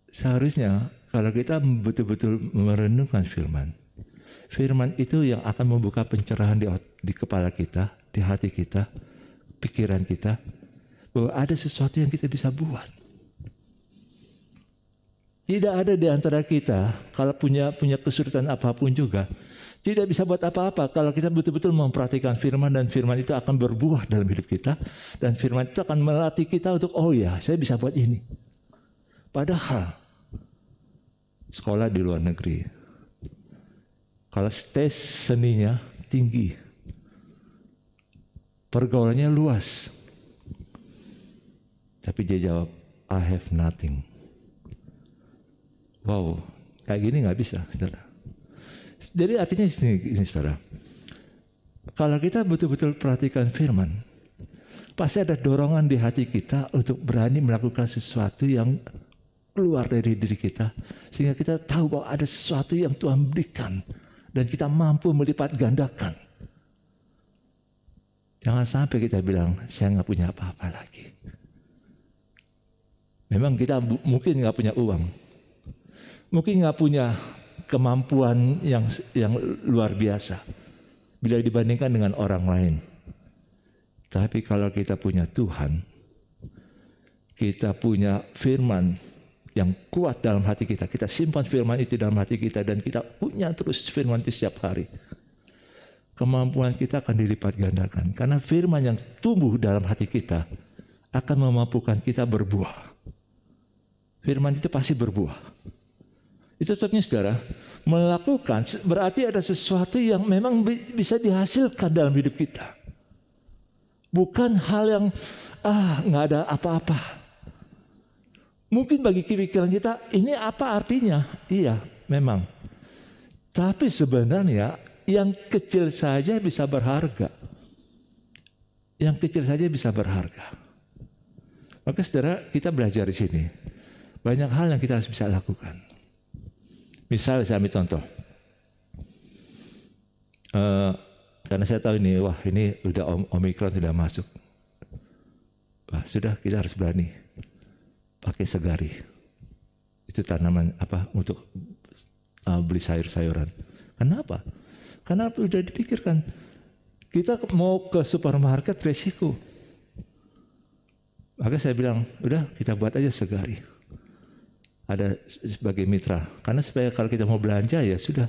Seharusnya kalau kita betul-betul merenungkan firman, firman itu yang akan membuka pencerahan di kepala kita, di hati kita, pikiran kita, bahwa ada sesuatu yang kita bisa buat. Tidak ada di antara kita kalau punya kesulitan apapun juga, tidak bisa buat apa-apa kalau kita betul-betul memperhatikan firman, dan firman itu akan berbuah dalam hidup kita, dan firman itu akan melatih kita untuk, oh ya, saya bisa buat ini. Padahal sekolah di luar negeri, kalau tes seninya tinggi, pergaulannya luas, tapi dia jawab, I have nothing. Wow, kayak gini nggak bisa, saudara. Jadi artinya ini, saudara, kalau kita betul-betul perhatikan firman, pasti ada dorongan di hati kita untuk berani melakukan sesuatu yang keluar dari diri kita, sehingga kita tahu bahwa ada sesuatu yang Tuhan berikan dan kita mampu melipat gandakan. Jangan sampai kita bilang, saya nggak punya apa-apa lagi. Memang kita mungkin nggak punya uang, mungkin nggak punya kemampuan yang luar biasa bila dibandingkan dengan orang lain. Tapi kalau kita punya Tuhan, kita punya firman yang kuat dalam hati kita, kita simpan firman itu dalam hati kita, dan kita punya terus firman itu setiap hari, kemampuan kita akan dilipat gandakan. Karena firman yang tumbuh dalam hati kita akan memampukan kita berbuah. Firman itu pasti berbuah. Itu sebabnya, saudara, melakukan berarti ada sesuatu yang memang bisa dihasilkan dalam hidup kita. Bukan hal yang nggak ada apa-apa. Mungkin bagi pikiran kita, ini apa artinya? Iya, memang. Tapi sebenarnya yang kecil saja bisa berharga. Yang kecil saja bisa berharga. Maka saudara, kita belajar di sini. Banyak hal yang kita harus bisa lakukan. Misal saya ambil contoh. Karena saya tahu ini, wah ini udah Omikron sudah masuk. Wah, sudah, kita harus berani pakai segari. Itu tanaman apa untuk beli sayur-sayuran. Kenapa? Karena sudah dipikirkan. Kita mau ke supermarket resiko. Maka saya bilang, udah kita buat aja segari. Ada sebagai mitra. Karena supaya kalau kita mau belanja ya sudah.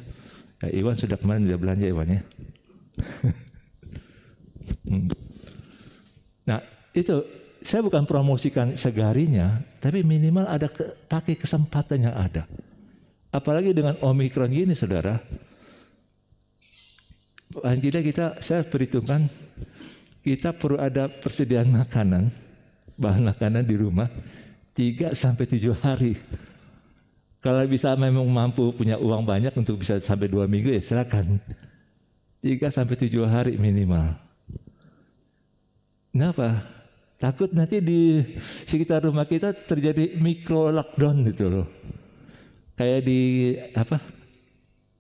Ya, Iwan sudah kemarin sudah belanja Iwan ya. Nah itu saya bukan promosikan segarinya, tapi minimal ada pakai kesempatan yang ada. Apalagi dengan Omikron gini saudara. Paling tidak saya perhitungkan kita perlu ada persediaan makanan, bahan makanan di rumah 3 sampai 7 hari. Kalau bisa memang mampu punya uang banyak untuk bisa sampai 2 minggu ya silakan. 3 sampai 7 hari minimal. Kenapa? Takut nanti di sekitar rumah kita terjadi micro lockdown gitu loh. Kayak di apa?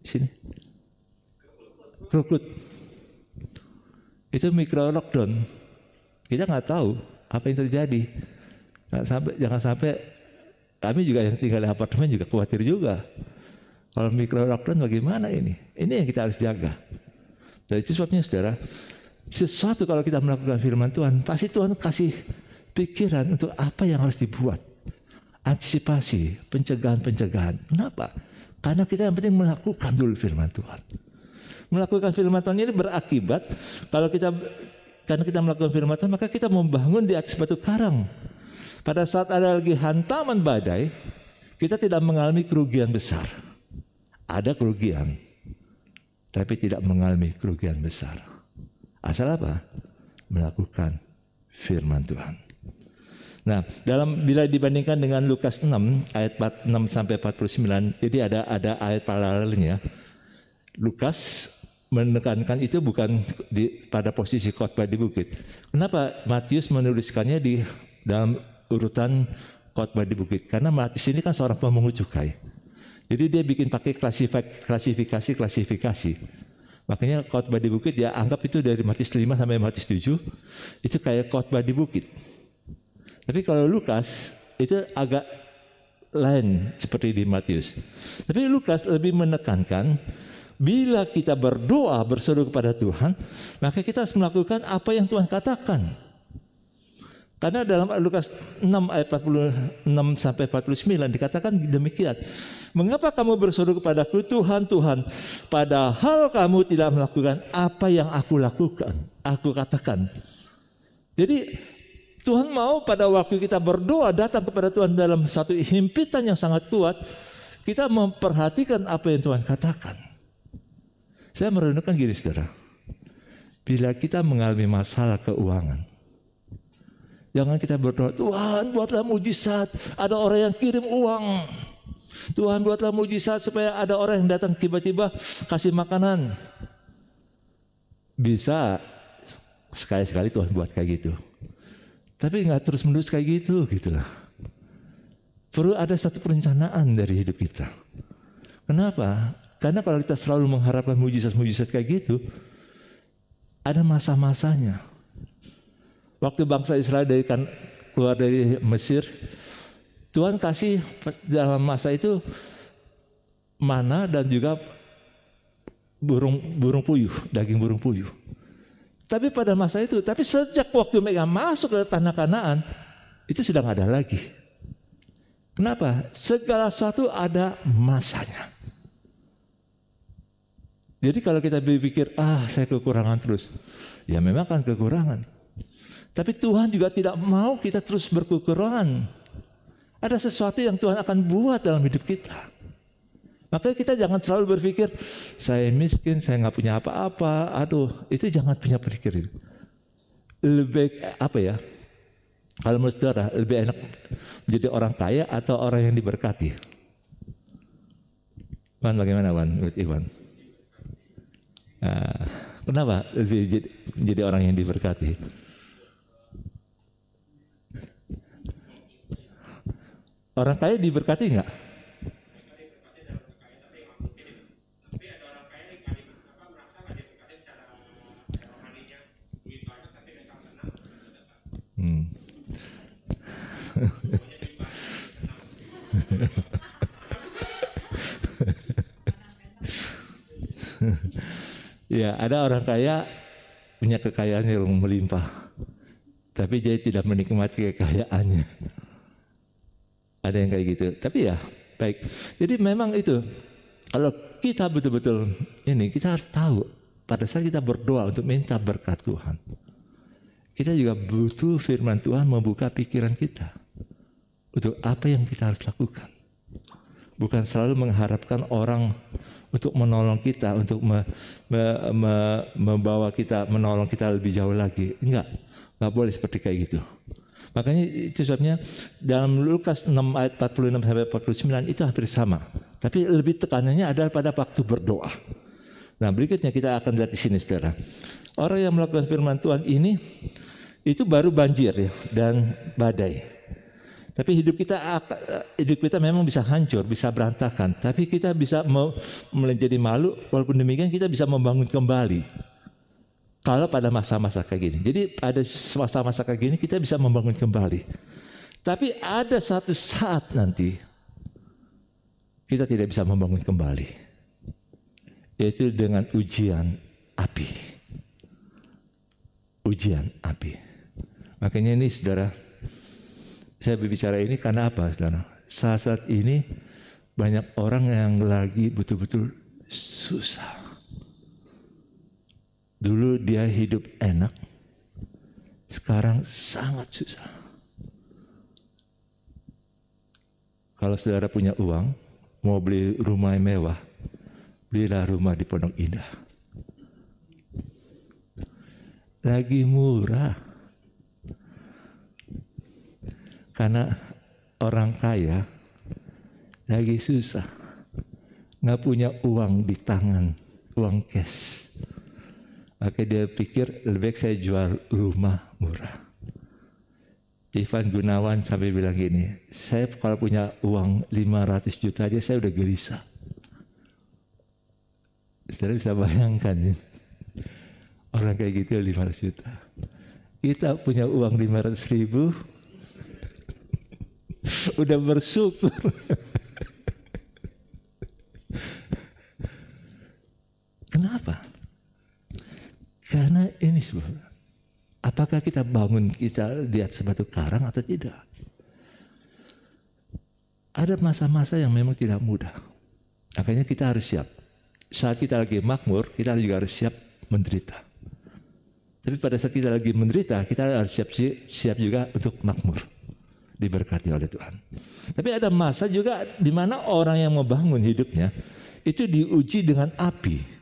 Sini. Krukut. Itu micro lockdown. Kita nggak tahu apa yang terjadi. Jangan sampai kami juga yang tinggal di apartemen juga khawatir juga. Kalau micro lockdown bagaimana ini? Ini yang kita harus jaga. Dan itu sebabnya saudara, sesuatu kalau kita melakukan firman Tuhan, pasti Tuhan kasih pikiran untuk apa yang harus dibuat. Antisipasi, pencegahan. Kenapa? Karena kita yang penting melakukan dulu firman Tuhan. Melakukan firman Tuhan ini berakibat, karena kita melakukan firman Tuhan, maka kita membangun di atas batu karang. Pada saat ada lagi hantaman badai, kita tidak mengalami kerugian besar. Ada kerugian, tapi tidak mengalami kerugian besar. Asal apa? Melakukan firman Tuhan. Nah, bila dibandingkan dengan Lukas 6 ayat 6 sampai 49, jadi ada ayat paralelnya. Lukas menekankan itu bukan pada posisi khotbah di bukit. Kenapa Matius menuliskannya di dalam urutan khotbah di bukit? Karena Matius ini kan seorang pemungut cukai. Jadi dia bikin pakai klasifikasi. Makanya khotbah di bukit dia anggap itu dari Matius 5 sampai Matius 7 itu kayak khotbah di bukit. Tapi kalau Lukas itu agak lain seperti di Matius. Tapi Lukas lebih menekankan bila kita berdoa berseru kepada Tuhan, maka kita harus melakukan apa yang Tuhan katakan. Karena dalam Lukas 6 ayat 46 sampai 49 dikatakan demikian. Mengapa kamu berseru kepadaku Tuhan, Tuhan, padahal kamu tidak melakukan apa yang aku lakukan, aku katakan. Jadi Tuhan mau pada waktu kita berdoa datang kepada Tuhan dalam satu himpitan yang sangat kuat, kita memperhatikan apa yang Tuhan katakan. Saya merenungkan gini saudara, bila kita mengalami masalah keuangan, jangan kita berdoa, Tuhan buatlah mujizat, ada orang yang kirim uang. Tuhan buatlah mujizat supaya ada orang yang datang tiba-tiba kasih makanan. Bisa sekali-sekali Tuhan buat kayak gitu. Tapi nggak terus-menerus kayak gitu lah. Perlu ada satu perencanaan dari hidup kita. Kenapa? Karena kalau kita selalu mengharapkan mujizat-mujizat kayak gitu, ada masa-masanya. Waktu bangsa Israel keluar dari Mesir, Tuhan kasih dalam masa itu mana dan juga burung puyuh, daging burung puyuh. Tapi pada masa itu, tapi sejak waktu mereka masuk ke tanah Kanaan, itu sudah nggak ada lagi. Kenapa? Segala sesuatu ada masanya. Jadi kalau kita berpikir, saya kekurangan terus, ya memang kan kekurangan. Tapi Tuhan juga tidak mau kita terus berkekurangan. Ada sesuatu yang Tuhan akan buat dalam hidup kita. Makanya kita jangan selalu berpikir, saya miskin, saya nggak punya apa-apa. Aduh, itu jangan punya pikir itu. Lebih kalau menurut saudara, lebih enak menjadi orang kaya atau orang yang diberkati? Wan, bagaimana Wan? Iwan? Kenapa lebih menjadi orang yang diberkati? Orang kaya diberkati nggak? Ya, ada orang kaya punya kekayaan yang melimpah, tapi dia tidak menikmati kekayaannya. Ada yang kayak gitu. Tapi ya, baik. Jadi memang itu, kalau kita betul-betul ini, kita harus tahu pada saat kita berdoa untuk minta berkat Tuhan, kita juga butuh firman Tuhan membuka pikiran kita untuk apa yang kita harus lakukan. Bukan selalu mengharapkan orang untuk menolong kita, untuk membawa kita, menolong kita lebih jauh lagi. Enggak boleh seperti kayak gitu. Makanya itu sebabnya dalam Lukas 6 ayat 46 sampai 49 itu hampir sama. Tapi lebih tekanannya adalah pada waktu berdoa. Nah, berikutnya kita akan lihat di sini, saudara. Orang yang melakukan firman Tuhan ini itu baru banjir ya, dan badai. Tapi hidup kita memang bisa hancur, bisa berantakan. Tapi kita bisa menjadi malu. Walaupun demikian kita bisa membangun kembali. Kalau pada masa-masa kayak gini. Jadi ada masa-masa kayak gini kita bisa membangun kembali. Tapi ada satu saat nanti kita tidak bisa membangun kembali. Yaitu dengan ujian api. Ujian api. Makanya ini saudara, saya berbicara ini karena apa saudara? Saat ini banyak orang yang lagi betul-betul susah. Dulu dia hidup enak, sekarang sangat susah. Kalau saudara punya uang, mau beli rumah yang mewah, belilah rumah di Pondok Indah. Lagi murah. Karena orang kaya lagi susah, nggak punya uang di tangan, uang cash. Maka dia pikir lebih baik saya jual rumah murah. Ivan Gunawan sampai bilang gini, saya kalau punya uang 500 juta aja saya udah gelisah. Saudara bisa bayangkan ya? Orang kayak gitu 500 juta. Kita punya uang 500 ribu, udah bersyukur. Kenapa? Karena ini sebenarnya, apakah kita bangun, kita lihat sebatu karang atau tidak? Ada masa-masa yang memang tidak mudah. Makanya kita harus siap. Saat kita lagi makmur, kita juga harus siap menderita. Tapi pada saat kita lagi menderita, kita harus siap juga untuk makmur. Diberkati oleh Tuhan. Tapi ada masa juga di mana orang yang membangun hidupnya itu diuji dengan api.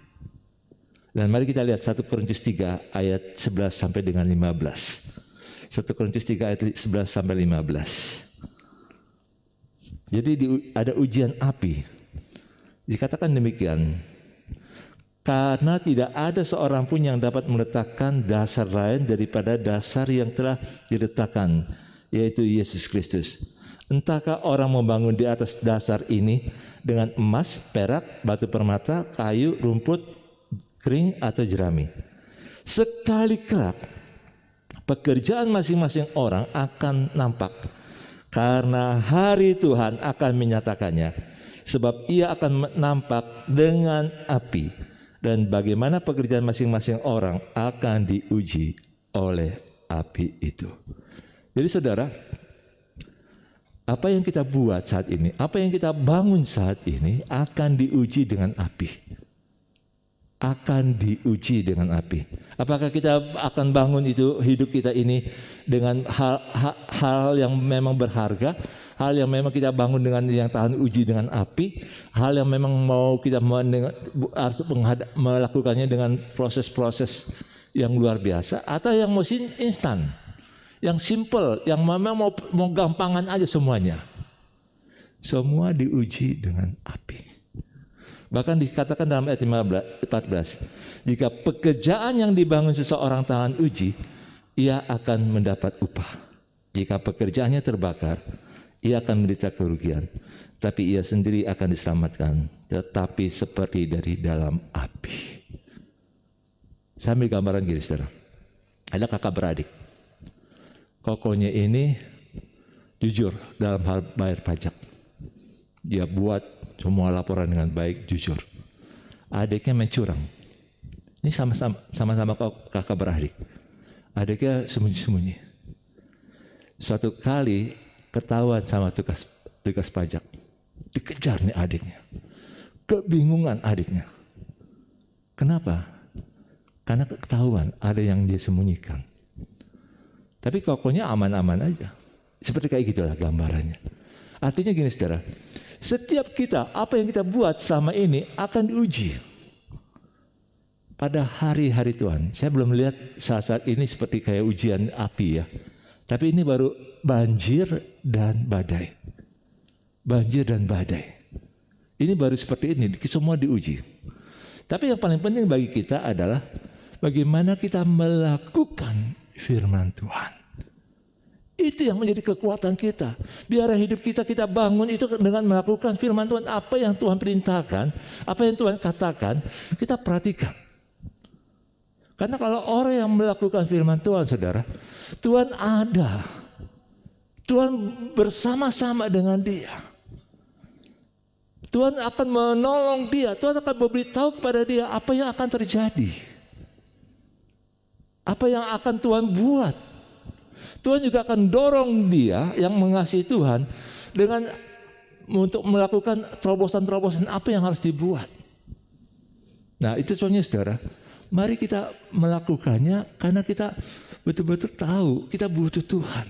Dan mari kita lihat 1 Korintus 3 ayat 11 sampai dengan 15. 1 Korintus 3 ayat 11 sampai 15. Jadi ada ujian api. Dikatakan demikian. Karena tidak ada seorang pun yang dapat meletakkan dasar lain daripada dasar yang telah diletakkan, yaitu Yesus Kristus. Entahkah orang membangun di atas dasar ini dengan emas, perak, batu permata, kayu, rumput, kering atau jerami. Sekali kelak pekerjaan masing-masing orang akan nampak, karena hari Tuhan akan menyatakannya, sebab ia akan nampak dengan api, dan bagaimana pekerjaan masing-masing orang akan diuji oleh api itu. Jadi saudara, apa yang kita buat saat ini, apa yang kita bangun saat ini akan diuji dengan api. Akan diuji dengan api. Apakah kita akan bangun itu hidup kita ini dengan hal yang memang berharga, hal yang memang kita bangun dengan yang tahan uji dengan api, hal yang memang mau kita harus melakukannya dengan proses-proses yang luar biasa, atau yang mesti instan, yang simple, yang memang mau gampangan aja semuanya. Semua diuji dengan api. Bahkan dikatakan dalam ayat 14, jika pekerjaan yang dibangun seseorang tahan uji, ia akan mendapat upah. Jika pekerjaannya terbakar, Ia akan menderita kerugian, tapi ia sendiri akan diselamatkan, tetapi seperti dari dalam api. Saya ambil gambaran gini, saudara. Ada kakak beradik. Kokonya ini jujur dalam hal bayar pajak. Dia buat semua laporan dengan baik, jujur. Adiknya mencurang. Ini sama-sama kakak beradik. Adiknya sembunyi-sembunyi. Suatu kali ketahuan sama tugas pajak. Dikejar nih adiknya. Kebingungan adiknya. Kenapa? Karena ketahuan ada yang dia sembunyikan. Tapi kokonya aman-aman aja. Seperti kayak gitulah gambarannya. Artinya gini saudara, setiap kita, apa yang kita buat selama ini akan diuji pada hari-hari Tuhan. Saya belum lihat saat-saat ini seperti kayak ujian api ya. Tapi ini baru banjir dan badai. Banjir dan badai. Ini baru seperti ini, semua diuji. Tapi yang paling penting bagi kita adalah bagaimana kita melakukan firman Tuhan. Itu yang menjadi kekuatan kita. Biar hidup kita bangun itu dengan melakukan firman Tuhan. Apa yang Tuhan perintahkan, apa yang Tuhan katakan, kita perhatikan. Karena kalau orang yang melakukan firman Tuhan, saudara, Tuhan ada. Tuhan bersama-sama dengan dia. Tuhan akan menolong dia. Tuhan akan memberitahu kepada dia apa yang akan terjadi. Apa yang akan Tuhan buat. Tuhan juga akan dorong dia yang mengasihi Tuhan dengan untuk melakukan terobosan-terobosan apa yang harus dibuat. Nah, itu sebabnya saudara, mari kita melakukannya karena kita betul-betul tahu kita butuh Tuhan.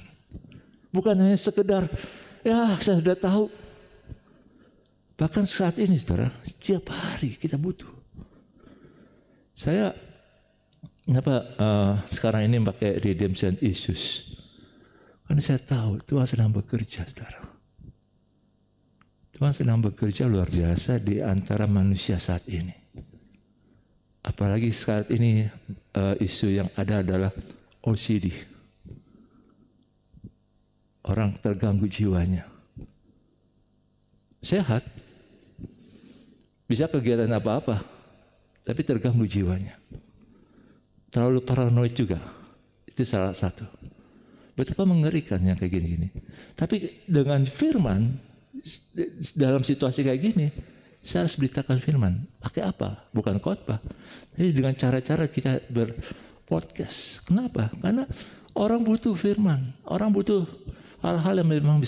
Bukan hanya sekedar, ya saya sudah tahu. Bahkan saat ini saudara, setiap hari kita butuh. Saya sekarang ini pakai redemption issues. Karena saya tahu Tuhan sedang bekerja saudara. Tuhan sedang bekerja luar biasa di antara manusia saat ini. Apalagi saat ini isu yang ada adalah OCD. Orang terganggu jiwanya. Sehat. Bisa kegiatan apa-apa. Tapi terganggu jiwanya. Terlalu paranoid juga. Itu salah satu. Betapa mengerikan yang kayak gini-gini. Tapi dengan firman, dalam situasi kayak gini, saya harus beritakan firman. Pakai apa? Bukan khotbah. Tapi dengan cara-cara kita berpodcast. Kenapa? Karena orang butuh firman. Orang butuh hal-hal yang memang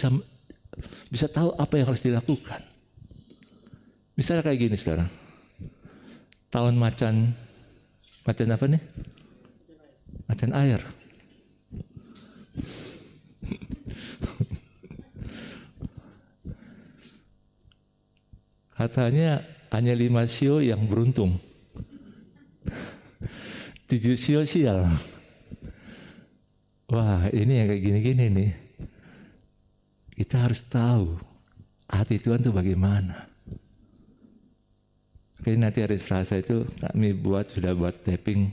bisa tahu apa yang harus dilakukan. Misalnya kayak gini saudara. Tahun macan apa nih? Macan air. Katanya hanya 5 sio yang beruntung. 7 sio sial. Wah, ini yang kayak gini-gini nih. Kita harus tahu hati Tuhan itu bagaimana. Oke, nanti hari Selasa itu kami sudah buat taping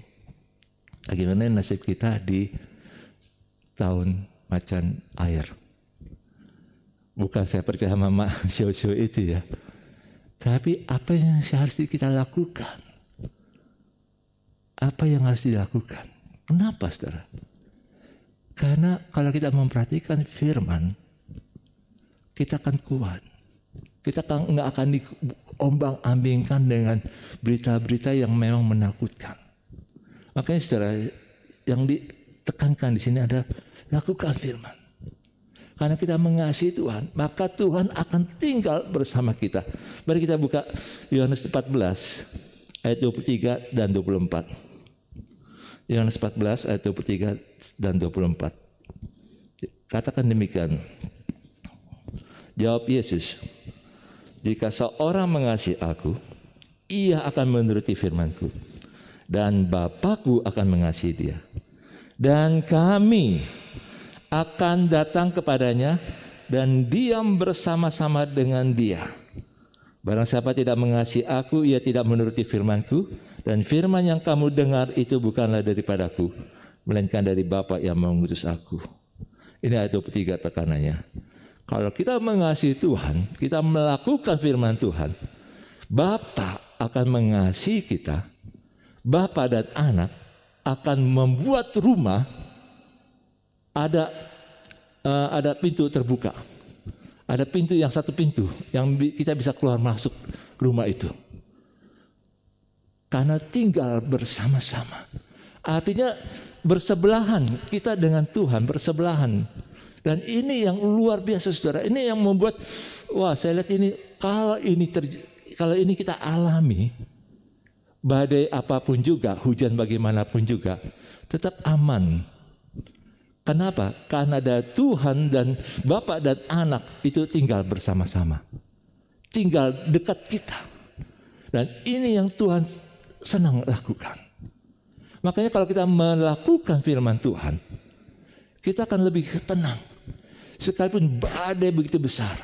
bagaimana nasib kita di tahun macan air. Bukan saya percaya sama sio-sio itu ya. Tapi apa yang harus kita lakukan? Apa yang harus dilakukan? Kenapa saudara? Karena kalau kita memperhatikan firman, kita akan kuat. Kita nggak akan diombang-ambingkan dengan berita-berita yang memang menakutkan. Makanya saudara, yang ditekankan di sini adalah lakukan firman. Karena kita mengasihi Tuhan, maka Tuhan akan tinggal bersama kita. Mari kita buka Yohanes 14 ayat 23 dan 24. Yohanes 14 ayat 23 dan 24. Katakan demikian. Jawab Yesus, jika seorang mengasihi aku, ia akan menuruti firman-Ku, dan Bapa-Ku akan mengasihi dia. Dan kami akan datang kepadanya dan diam bersama-sama dengan dia. Barang siapa tidak mengasihi aku, ia tidak menuruti firman-Ku, dan firman yang kamu dengar itu bukanlah daripadaku, melainkan dari Bapa yang mengutus aku. Ini ayat 23 tekanannya. Kalau kita mengasihi Tuhan, kita melakukan firman Tuhan, Bapa akan mengasihi kita. Bapa dan anak akan membuat rumah ada pintu terbuka. Ada pintu yang satu pintu yang kita bisa keluar masuk rumah itu. Karena tinggal bersama-sama. Artinya bersebelahan, kita dengan Tuhan bersebelahan. Dan ini yang luar biasa saudara. Ini yang membuat, wah saya lihat ini, kalau ini kita alami, badai apapun juga, hujan bagaimanapun juga, tetap aman. Kenapa? Karena ada Tuhan dan Bapa dan anak itu tinggal bersama-sama. Tinggal dekat kita. Dan ini yang Tuhan senang lakukan. Makanya kalau kita melakukan firman Tuhan, kita akan lebih tenang. Sekalipun badai begitu besar,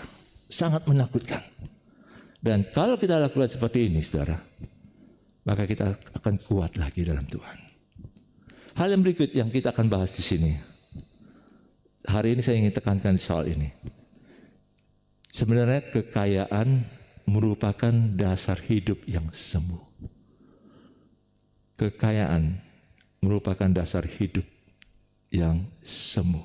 sangat menakutkan. Dan kalau kita lakukan seperti ini, saudara, maka kita akan kuat lagi dalam Tuhan. Hal yang berikut yang kita akan bahas di sini. Hari ini saya ingin tekankan soal ini. Sebenarnya kekayaan merupakan dasar hidup yang semu. Kekayaan merupakan dasar hidup yang semu.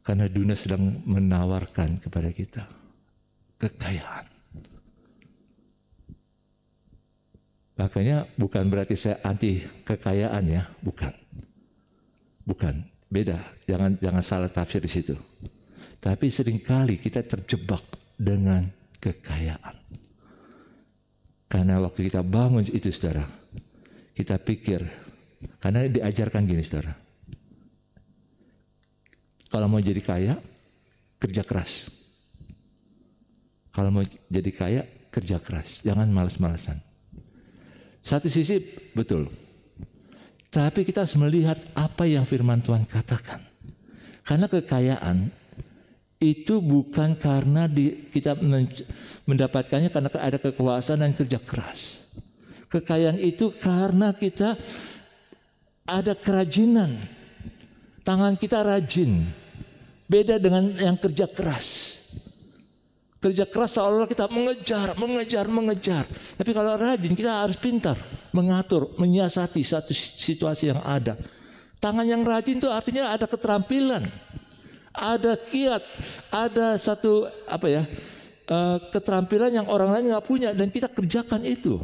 Karena dunia sedang menawarkan kepada kita kekayaan. Makanya bukan berarti saya anti kekayaan ya, bukan. Bukan, beda. Jangan salah tafsir di situ. Tapi seringkali kita terjebak dengan kekayaan. Karena waktu kita bangun itu saudara, kita pikir, karena diajarkan gini saudara, kalau mau jadi kaya, kerja keras. Kalau mau jadi kaya, kerja keras. Jangan malas-malasan. Satu sisi betul. Tapi kita harus melihat apa yang firman Tuhan katakan. Karena kekayaan itu bukan karena kita mendapatkannya karena ada kekuasaan dan kerja keras. Kekayaan itu karena kita ada kerajinan. Tangan kita rajin. Beda dengan yang kerja keras. Kerja keras seolah-olah kita mengejar. Tapi kalau rajin kita harus pintar mengatur, menyiasati satu situasi yang ada. Tangan yang rajin itu artinya ada keterampilan, ada kiat, ada satu keterampilan yang orang lain nggak punya dan kita kerjakan itu.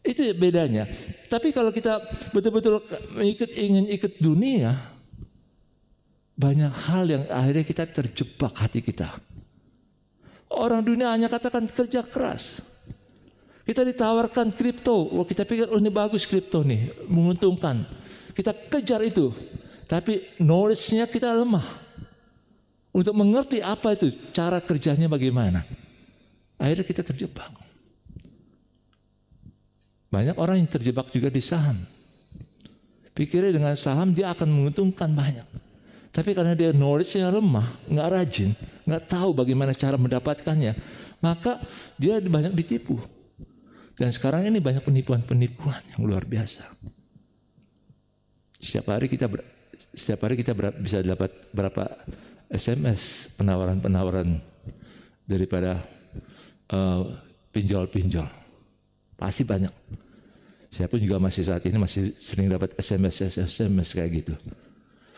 Itu bedanya. Tapi kalau kita betul-betul ingin ikut dunia, banyak hal yang akhirnya kita terjebak hati kita. Orang dunia hanya katakan kerja keras. Kita ditawarkan kripto, kita pikir ini bagus kripto nih, menguntungkan. Kita kejar itu, tapi knowledge-nya kita lemah. Untuk mengerti apa itu, cara kerjanya bagaimana. Akhirnya kita terjebak. Banyak orang yang terjebak juga di saham. Pikirnya dengan saham dia akan menguntungkan banyak. Tapi karena dia knowledge-nya lemah, nggak rajin, nggak tahu bagaimana cara mendapatkannya, maka dia banyak ditipu. Dan sekarang ini banyak penipuan-penipuan yang luar biasa. Setiap hari kita bisa dapat berapa SMS penawaran-penawaran daripada pinjol-pinjol. Pasti banyak. Saya pun juga saat ini masih sering dapat SMS kayak gitu.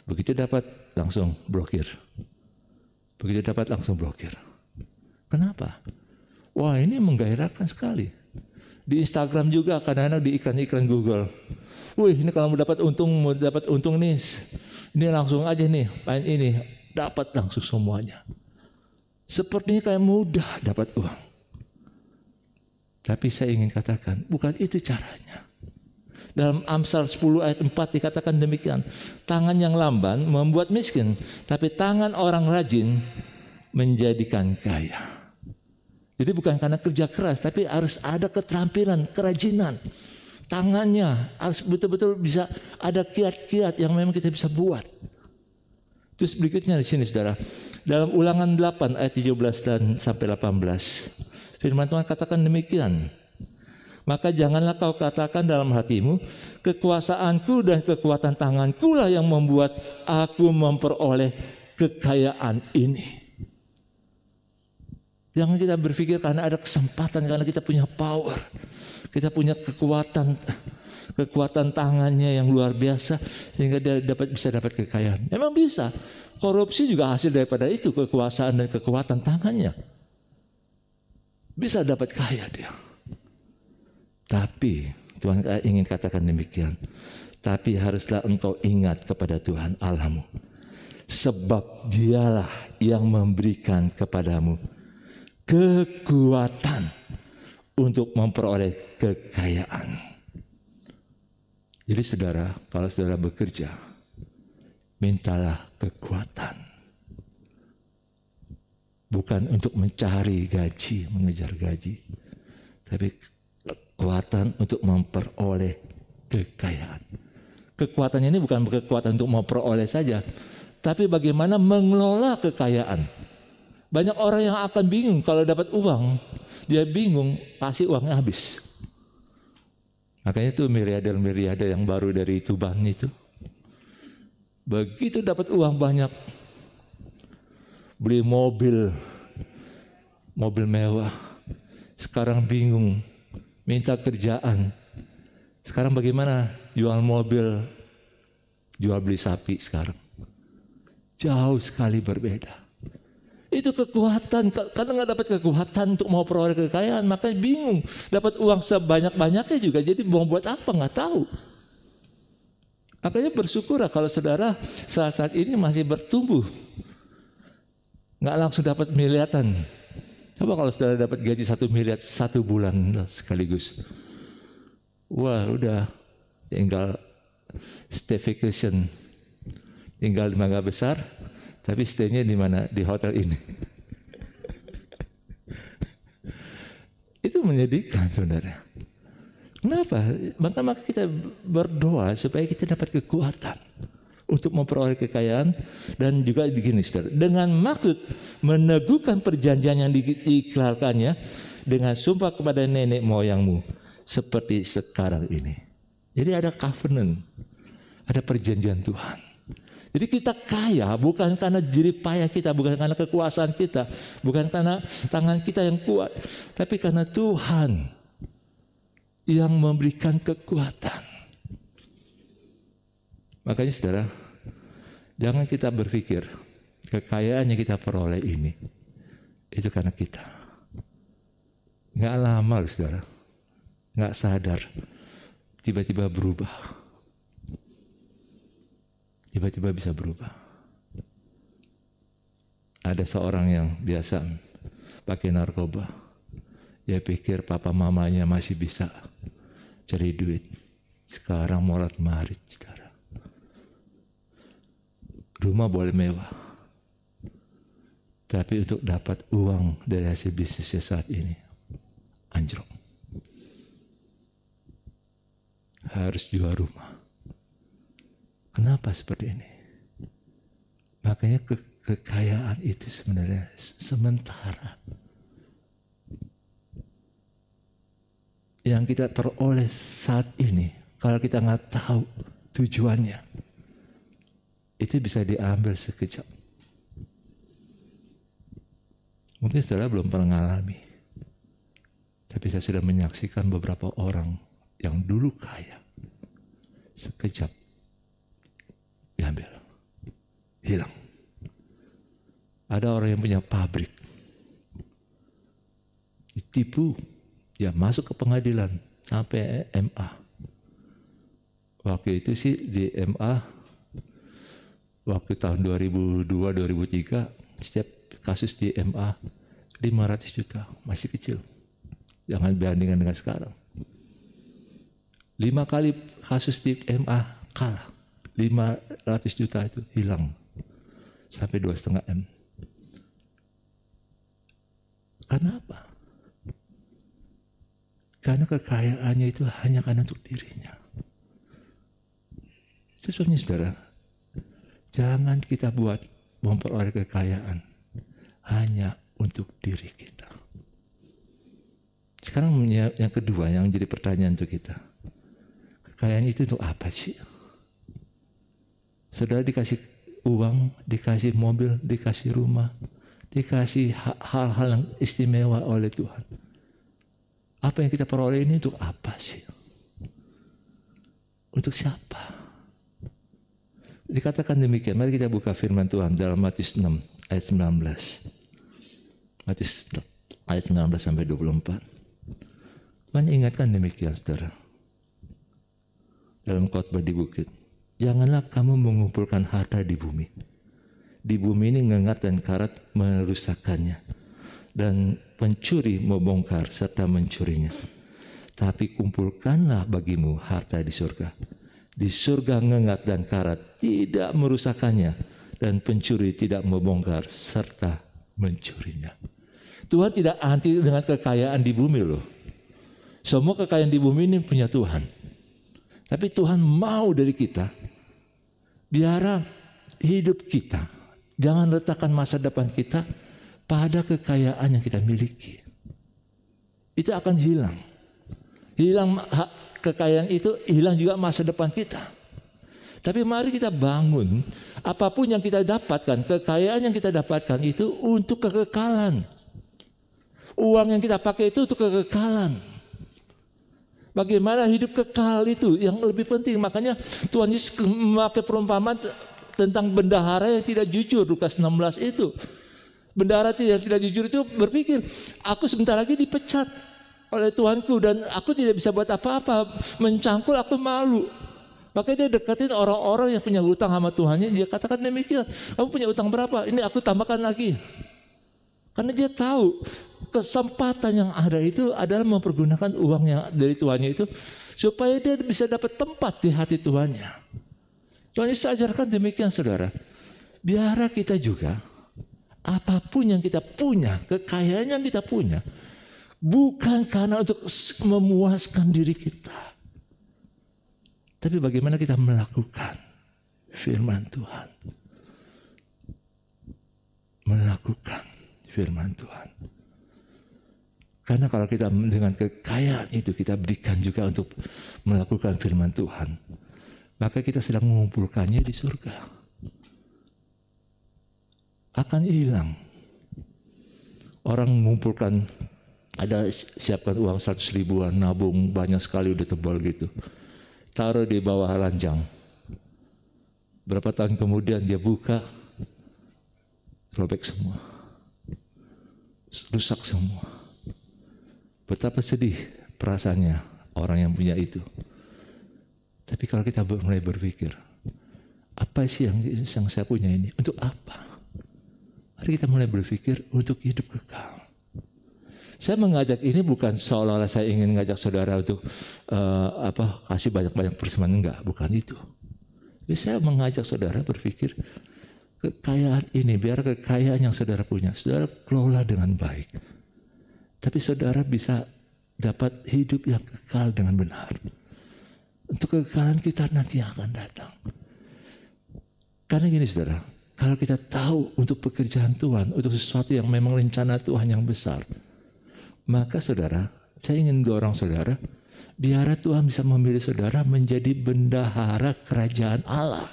Begitu dapat langsung blokir. Kenapa? Wah ini menggairahkan sekali. Di Instagram juga kadang-kadang di iklan-iklan Google. Wih ini kalau mau dapat untung nih, ini langsung aja nih, main ini, dapat langsung semuanya. Sepertinya kayak mudah dapat uang. Tapi saya ingin katakan, bukan itu caranya. Dalam Amsal 10 ayat 4 dikatakan demikian. Tangan yang lamban membuat miskin, tapi tangan orang rajin menjadikan kaya. Jadi bukan karena kerja keras, tapi harus ada keterampilan, kerajinan. Tangannya harus betul-betul bisa ada kiat-kiat yang memang kita bisa buat. Terus berikutnya di sini saudara. Dalam Ulangan 8 ayat 17 dan sampai 18. Firman Tuhan katakan demikian. Maka janganlah kau katakan dalam hatimu, kekuasaanku dan kekuatan tanganku lah yang membuat aku memperoleh kekayaan ini. Jangan kita berpikir karena ada kesempatan, karena kita punya power, kita punya kekuatan tangannya yang luar biasa sehingga dia bisa dapat kekayaan. Memang bisa. Korupsi juga hasil daripada itu, kekuasaan dan kekuatan tangannya. Bisa dapat kaya dia. Tapi Tuhan ingin katakan demikian. Tapi haruslah engkau ingat kepada Tuhan Allahmu. Sebab dialah yang memberikan kepadamu kekuatan untuk memperoleh kekayaan. Jadi saudara, kalau saudara bekerja, mintalah kekuatan. Bukan untuk mencari gaji, mengejar gaji. Tapi kekuatan untuk memperoleh kekayaan. Kekuatannya ini bukan kekuatan untuk memperoleh saja. Tapi bagaimana mengelola kekayaan. Banyak orang yang akan bingung kalau dapat uang. Dia bingung, pasti uangnya habis. Makanya itu miliarder-miliarder yang baru dari Tuban itu. Begitu dapat uang banyak, beli mobil mewah. Sekarang bingung, minta kerjaan. Sekarang bagaimana jual mobil, jual beli sapi sekarang. Jauh sekali berbeda. Itu kekuatan, karena nggak dapat kekuatan untuk mau peroleh kekayaan, makanya bingung. Dapat uang sebanyak-banyaknya juga, jadi mau buat apa nggak tahu. Makanya bersyukurlah kalau saudara saat ini masih bertumbuh, nggak langsung dapat miliaran. Coba kalau saudara dapat gaji 1 miliar 1 bulan sekaligus, wah udah tinggal stay vacation, tinggal di Mangga Besar. Tapi stay-nya di mana? Di hotel ini. Itu menyedihkan saudara. Kenapa? Maka kita berdoa supaya kita dapat kekuatan untuk memperoleh kekayaan. Dan juga begini saudara, dengan maksud meneguhkan perjanjian yang diiklarkannya dengan sumpah kepada nenek moyangmu seperti sekarang ini. Jadi ada covenant, ada perjanjian Tuhan. Jadi kita kaya bukan karena jerih payah kita, bukan karena kekuasaan kita, bukan karena tangan kita yang kuat, tapi karena Tuhan yang memberikan kekuatan. Makanya saudara, jangan kita berpikir kekayaan yang kita peroleh ini itu karena kita. Nggak lama loh saudara, nggak sadar, tiba-tiba berubah. Tiba-tiba bisa berubah. Ada seorang yang biasa pakai narkoba. Dia pikir papa mamanya masih bisa cari duit. Sekarang morat marit, saudara. Rumah boleh mewah. Tapi untuk dapat uang dari hasil bisnisnya saat ini, anjlok. Harus jual rumah. Kenapa seperti ini? Makanya kekayaan itu sebenarnya sementara. Yang kita peroleh saat ini, kalau kita nggak tahu tujuannya, itu bisa diambil sekejap. Mungkin saudara belum pernah mengalami, tapi saya sudah menyaksikan beberapa orang yang dulu kaya, sekejap diambil, hilang. Ada orang yang punya pabrik, ditipu, ya masuk ke pengadilan sampai MA. Waktu itu sih di MA, waktu tahun 2002-2003, setiap kasus di MA 500 juta, masih kecil. Jangan bandingkan dengan sekarang. 5 kali kasus di MA kalah. 500 juta itu hilang sampai 2,5 M. Karena apa? Karena kekayaannya itu hanya karena untuk dirinya. Itu sebabnya saudara, jangan kita buat memperoleh kekayaan hanya untuk diri kita. Sekarang yang kedua yang jadi pertanyaan untuk kita, kekayaan itu untuk apa sih? Saudara dikasih uang, dikasih mobil, dikasih rumah, dikasih hal-hal yang istimewa oleh Tuhan. Apa yang kita peroleh ini untuk apa sih? Untuk siapa? Dikatakan demikian. Mari kita buka firman Tuhan dalam Matius 6 ayat 19. Matius ayat 19 sampai 24. Tuhan ingatkan demikian, saudara. Dalam khotbah di bukit. Janganlah kamu mengumpulkan harta di bumi. Di bumi ini ngengat dan karat merusakkannya. Dan pencuri membongkar serta mencurinya. Tapi kumpulkanlah bagimu harta di surga. Di surga ngengat dan karat tidak merusakkannya. Dan pencuri tidak membongkar serta mencurinya. Tuhan tidak anti dengan kekayaan di bumi loh. Semua kekayaan di bumi ini punya Tuhan. Tapi Tuhan mau dari kita, biar hidup kita, jangan letakkan masa depan kita pada kekayaan yang kita miliki. Itu akan hilang. Hilang kekayaan itu, hilang juga masa depan kita. Tapi mari kita bangun, apapun yang kita dapatkan, kekayaan yang kita dapatkan itu untuk kekekalan. Uang yang kita pakai itu untuk kekekalan. Bagaimana hidup kekal itu yang lebih penting. Makanya Tuhan Yesus memakai perumpamaan tentang bendahara yang tidak jujur. Lukas 16 itu. Bendahara yang tidak jujur itu berpikir, aku sebentar lagi dipecat oleh Tuhanku dan aku tidak bisa buat apa-apa. Mencangkul aku malu. Makanya dia deketin orang-orang yang punya hutang sama Tuhannya. Dia katakan demikian, kamu punya hutang berapa? Ini aku tambahkan lagi. Karena dia tahu kesempatan yang ada itu adalah mempergunakan uang yang dari Tuhannya itu supaya dia bisa dapat tempat di hati Tuhannya. Tuhan Yesus ajarkan demikian, saudara. Biar kita juga apapun yang kita punya, kekayaan yang kita punya, bukan karena untuk memuaskan diri kita, tapi bagaimana kita melakukan firman Tuhan. Melakukan firman Tuhan. Karena kalau kita dengan kekayaan itu kita berikan juga untuk melakukan firman Tuhan, maka kita sedang mengumpulkannya di surga. Akan hilang. Orang mengumpulkan, ada siapkan uang 100 ribuan, nabung banyak sekali udah tebal gitu. Taruh di bawah ranjang. Berapa tahun kemudian dia buka, robek semua. Rusak semua. Betapa sedih perasaannya orang yang punya itu. Tapi kalau kita mulai berpikir, apa sih yang saya punya ini? Untuk apa? Mari kita mulai berpikir untuk hidup kekal. Saya mengajak ini bukan seolah-olah saya ingin mengajak saudara untuk kasih banyak-banyak persembahan, enggak, bukan itu. Tapi saya mengajak saudara berpikir kekayaan ini, biar kekayaan yang saudara punya, saudara kelola dengan baik. Tapi saudara bisa dapat hidup yang kekal dengan benar. Untuk kekekalan kita nanti yang akan datang. Karena gini saudara, kalau kita tahu untuk pekerjaan Tuhan, untuk sesuatu yang memang rencana Tuhan yang besar, maka saudara, saya ingin dorong saudara, biar Tuhan bisa memilih saudara menjadi bendahara kerajaan Allah.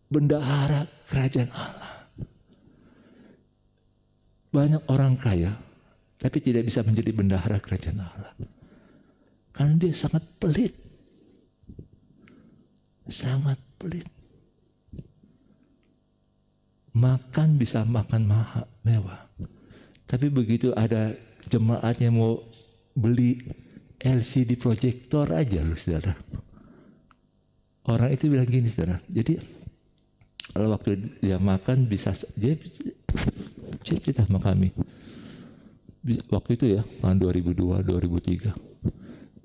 Bendahara kerajaan Allah. Banyak orang kaya, tapi tidak bisa menjadi bendahara kerajaan Allah. Karena dia sangat pelit. Sangat pelit. Makan bisa makan mewah. Tapi begitu ada jemaat yang mau beli LCD proyektor aja loh saudara. Orang itu bilang gini saudara, jadi kalau waktu dia makan bisa, dia cerita sama kami. Waktu itu ya, tahun 2002, 2003.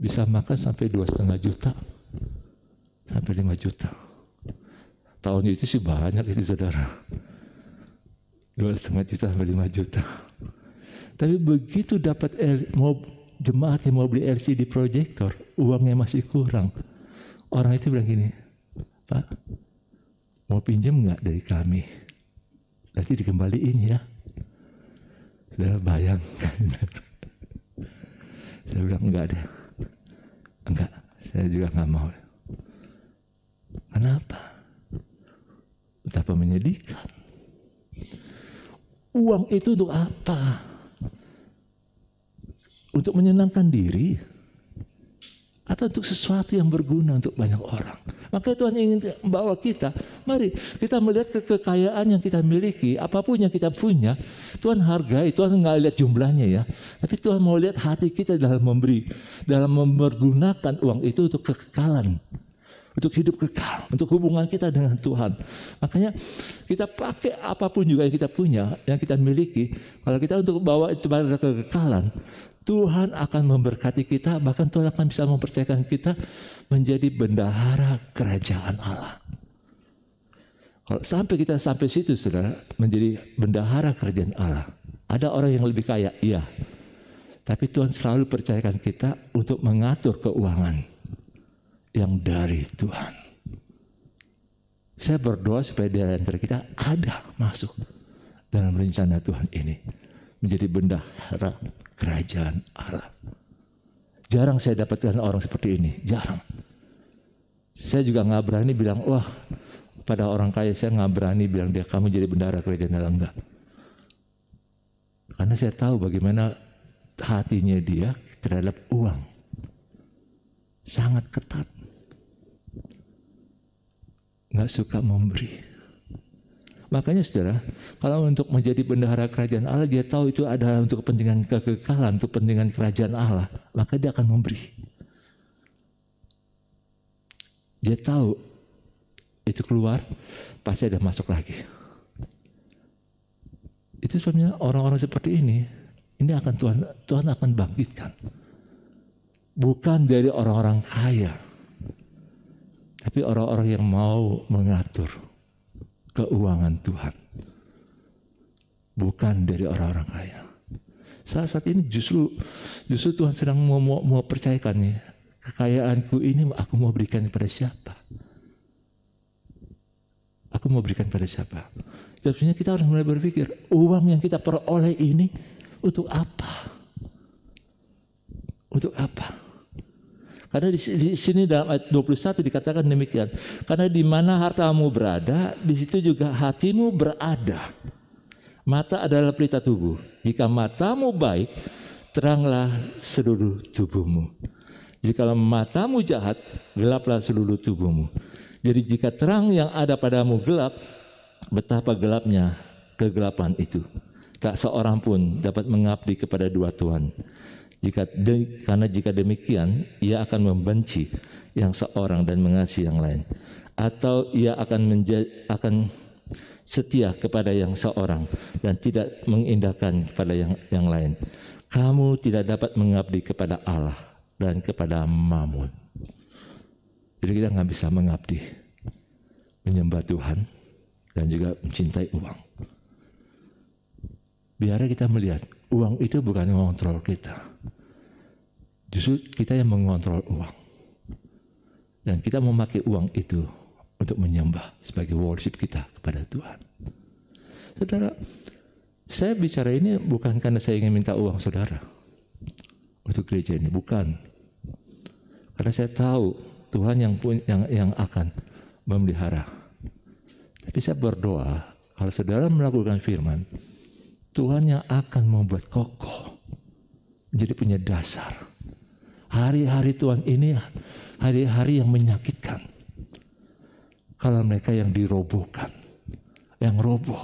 Bisa makan sampai 2,5 juta. Sampai 5 juta. Tahun itu sih banyak itu saudara. 2,5 juta sampai 5 juta. Tapi begitu dapat jemaat yang mau beli LCD proyektor, uangnya masih kurang. Orang itu bilang gini, Pak, mau pinjam nggak dari kami? Nanti dikembaliin ya. Saya bayangkan. Saya bilang enggak deh. Enggak, saya juga nggak mau. Kenapa? Betapa menyedihkan. Uang itu untuk apa? Untuk menyenangkan diri? Atau untuk sesuatu yang berguna untuk banyak orang? Maka Tuhan ingin membawa kita, mari kita melihat kekayaan yang kita miliki, apapun yang kita punya, Tuhan hargai. Tuhan nggak lihat jumlahnya ya, tapi Tuhan mau lihat hati kita dalam memberi, dalam mempergunakan uang itu untuk kekekalan, untuk hidup kekal, untuk hubungan kita dengan Tuhan. Makanya kita pakai apapun juga yang kita punya, yang kita miliki, kalau kita untuk bawa itu pada kekekalan, Tuhan akan memberkati kita, bahkan Tuhan akan bisa mempercayakan kita menjadi bendahara kerajaan Allah. Kalau kita sampai situ, saudara, menjadi bendahara kerajaan Allah. Ada orang yang lebih kaya, iya. Tapi Tuhan selalu percayakan kita untuk mengatur keuangan yang dari Tuhan. Saya berdoa supaya di antara kita ada masuk dalam rencana Tuhan ini, menjadi bendahara kerajaan Allah. Jarang saya dapatkan orang seperti ini, jarang. Saya juga nggak berani bilang, wah, pada orang kaya saya nggak berani bilang dia kamu jadi bendahara kerajaan Allah, enggak. Karena saya tahu bagaimana hatinya dia terhadap uang, sangat ketat, nggak suka memberi. Makanya saudara, kalau untuk menjadi bendahara kerajaan Allah, dia tahu itu adalah untuk kepentingan kekekalan, untuk kepentingan kerajaan Allah, maka dia akan memberi. Dia tahu itu keluar, pasti ada masuk lagi. Itu sebabnya orang-orang seperti ini akan Tuhan akan bangkitkan. Bukan dari orang-orang kaya, tapi orang-orang yang mau mengatur keuangan Tuhan, bukan dari orang-orang kaya. Saat ini justru Tuhan sedang mau percayakan nih, kekayaanku ini aku mau berikan kepada siapa? Aku mau berikan pada siapa? Sebenarnya kita harus mulai berpikir, uang yang kita peroleh ini untuk apa? Untuk apa? Karena di sini dalam ayat 21 dikatakan demikian. Karena di mana hartamu berada, di situ juga hatimu berada. Mata adalah pelita tubuh. Jika matamu baik, teranglah seluruh tubuhmu. Jika matamu jahat, gelaplah seluruh tubuhmu. Jadi jika terang yang ada padamu gelap, betapa gelapnya kegelapan itu. Tak seorang pun dapat mengabdi kepada dua Tuhan. Karena jika demikian, ia akan membenci yang seorang dan mengasihi yang lain, atau ia akan setia kepada yang seorang dan tidak mengindahkan kepada yang lain. Kamu tidak dapat mengabdi kepada Allah dan kepada Mammon. Jadi kita nggak bisa mengabdi, menyembah Tuhan dan juga mencintai uang. Biar kita melihat uang itu bukan mengontrol kita. Justru kita yang mengontrol uang. Dan kita memakai uang itu untuk menyembah sebagai worship kita kepada Tuhan. Saudara, saya bicara ini bukan karena saya ingin minta uang saudara untuk gereja ini, bukan. Karena saya tahu Tuhan yang akan memelihara. Tapi saya berdoa kalau saudara melakukan firman, Tuhan yang akan membuat kokoh, menjadi punya dasar. Hari-hari Tuhan ini hari-hari yang menyakitkan. Kalau mereka yang dirobohkan, yang roboh,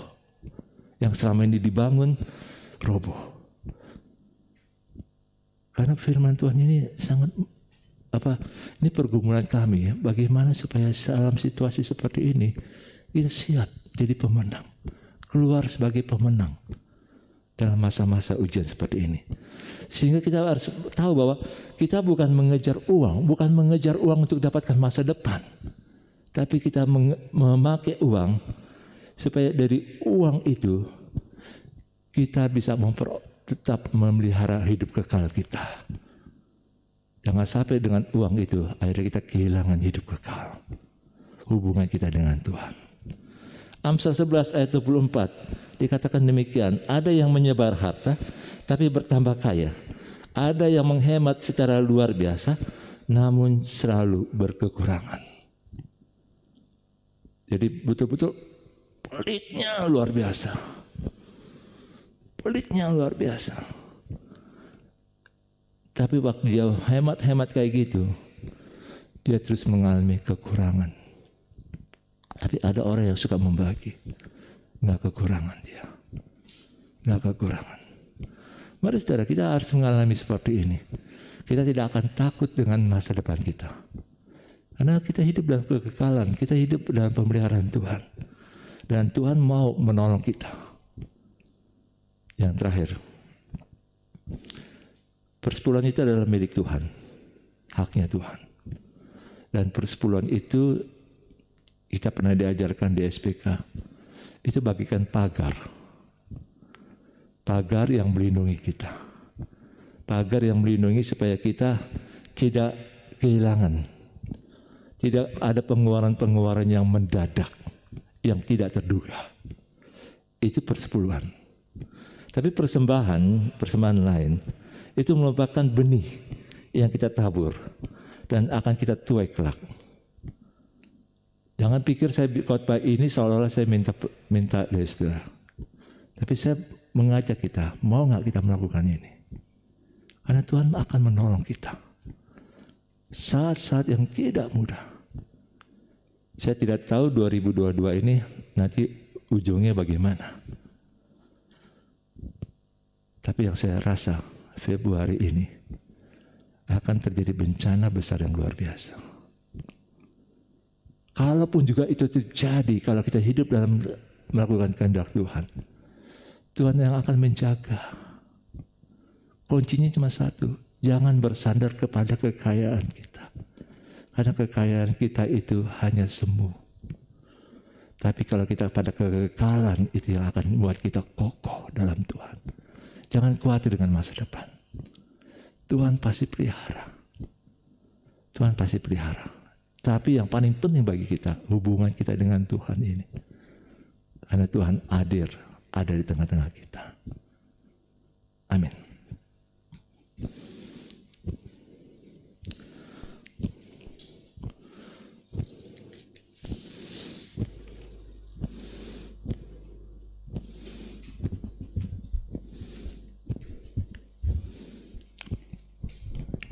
yang selama ini dibangun, roboh. Karena firman Tuhan ini sangat ini pergumulan kami ya, bagaimana supaya dalam situasi seperti ini kita siap jadi pemenang, keluar sebagai pemenang dalam masa-masa ujian seperti ini. Sehingga kita harus tahu bahwa kita bukan mengejar uang untuk dapatkan masa depan, tapi kita memakai uang supaya dari uang itu kita bisa tetap memelihara hidup kekal kita. Jangan sampai dengan uang itu akhirnya kita kehilangan hidup kekal, hubungan kita dengan Tuhan. Amsal 11 ayat 24 dikatakan demikian, ada yang menyebar harta tapi bertambah kaya, ada yang menghemat secara luar biasa namun selalu berkekurangan. Jadi betul-betul pelitnya luar biasa. Pelitnya luar biasa. Tapi waktu dia hemat-hemat kayak gitu, dia terus mengalami kekurangan. Tapi ada orang yang suka membagi, nggak kekurangan dia, nggak kekurangan. Mari saudara, kita harus mengalami seperti ini. Kita tidak akan takut dengan masa depan kita, karena kita hidup dalam kekekalan, kita hidup dalam pemeliharaan Tuhan, dan Tuhan mau menolong kita. Yang terakhir, persepuluhan itu adalah milik Tuhan, haknya Tuhan. Dan persepuluhan itu kita pernah diajarkan di SPK, itu bagikan pagar yang melindungi kita, pagar yang melindungi supaya kita tidak kehilangan, tidak ada pengeluaran-pengeluaran yang mendadak, yang tidak terduga. Itu persepuluhan. Tapi persembahan lain itu merupakan benih yang kita tabur dan akan kita tuai kelak. Jangan pikir saya khotbah ini seolah-olah saya minta dari saudara. Tapi saya mengajak kita, mau nggak kita melakukan ini? Karena Tuhan akan menolong kita saat-saat yang tidak mudah. Saya tidak tahu 2022 ini nanti ujungnya bagaimana. Tapi yang saya rasa Februari ini akan terjadi bencana besar yang luar biasa. Kalaupun juga itu terjadi, kalau kita hidup dalam melakukan kehendak Tuhan, Tuhan yang akan menjaga. Kuncinya cuma satu, jangan bersandar kepada kekayaan kita. Karena kekayaan kita itu hanya semu. Tapi kalau kita pada kekekalan, itu yang akan membuat kita kokoh dalam Tuhan. Jangan khawatir dengan masa depan. Tuhan pasti pelihara. Tuhan pasti pelihara. Tapi yang paling penting bagi kita, hubungan kita dengan Tuhan ini. Karena Tuhan ada di tengah-tengah kita. Amin.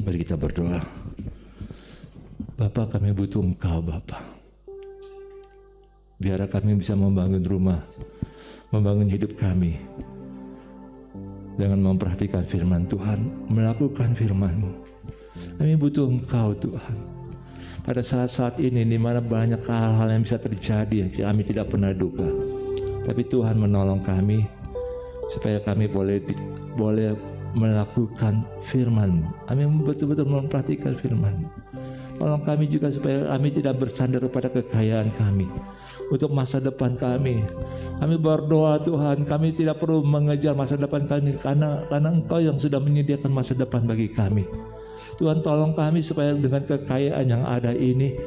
Mari kita berdoa. Bapa, kami butuh Engkau, Bapa. Biar kami bisa membangun rumah, membangun hidup kami dengan memperhatikan firman Tuhan, melakukan firman-Mu. Kami butuh Engkau, Tuhan. Pada saat-saat ini di mana banyak hal-hal yang bisa terjadi yang kami tidak pernah duga, tapi Tuhan menolong kami supaya kami boleh melakukan firman-Mu. Kami betul-betul memperhatikan firman-Mu. Tolong kami juga supaya kami tidak bersandar kepada kekayaan kami untuk masa depan kami. Kami berdoa Tuhan, kami tidak perlu mengejar masa depan kami karena Engkau yang sudah menyediakan masa depan bagi kami. Tuhan, tolong kami supaya dengan kekayaan yang ada ini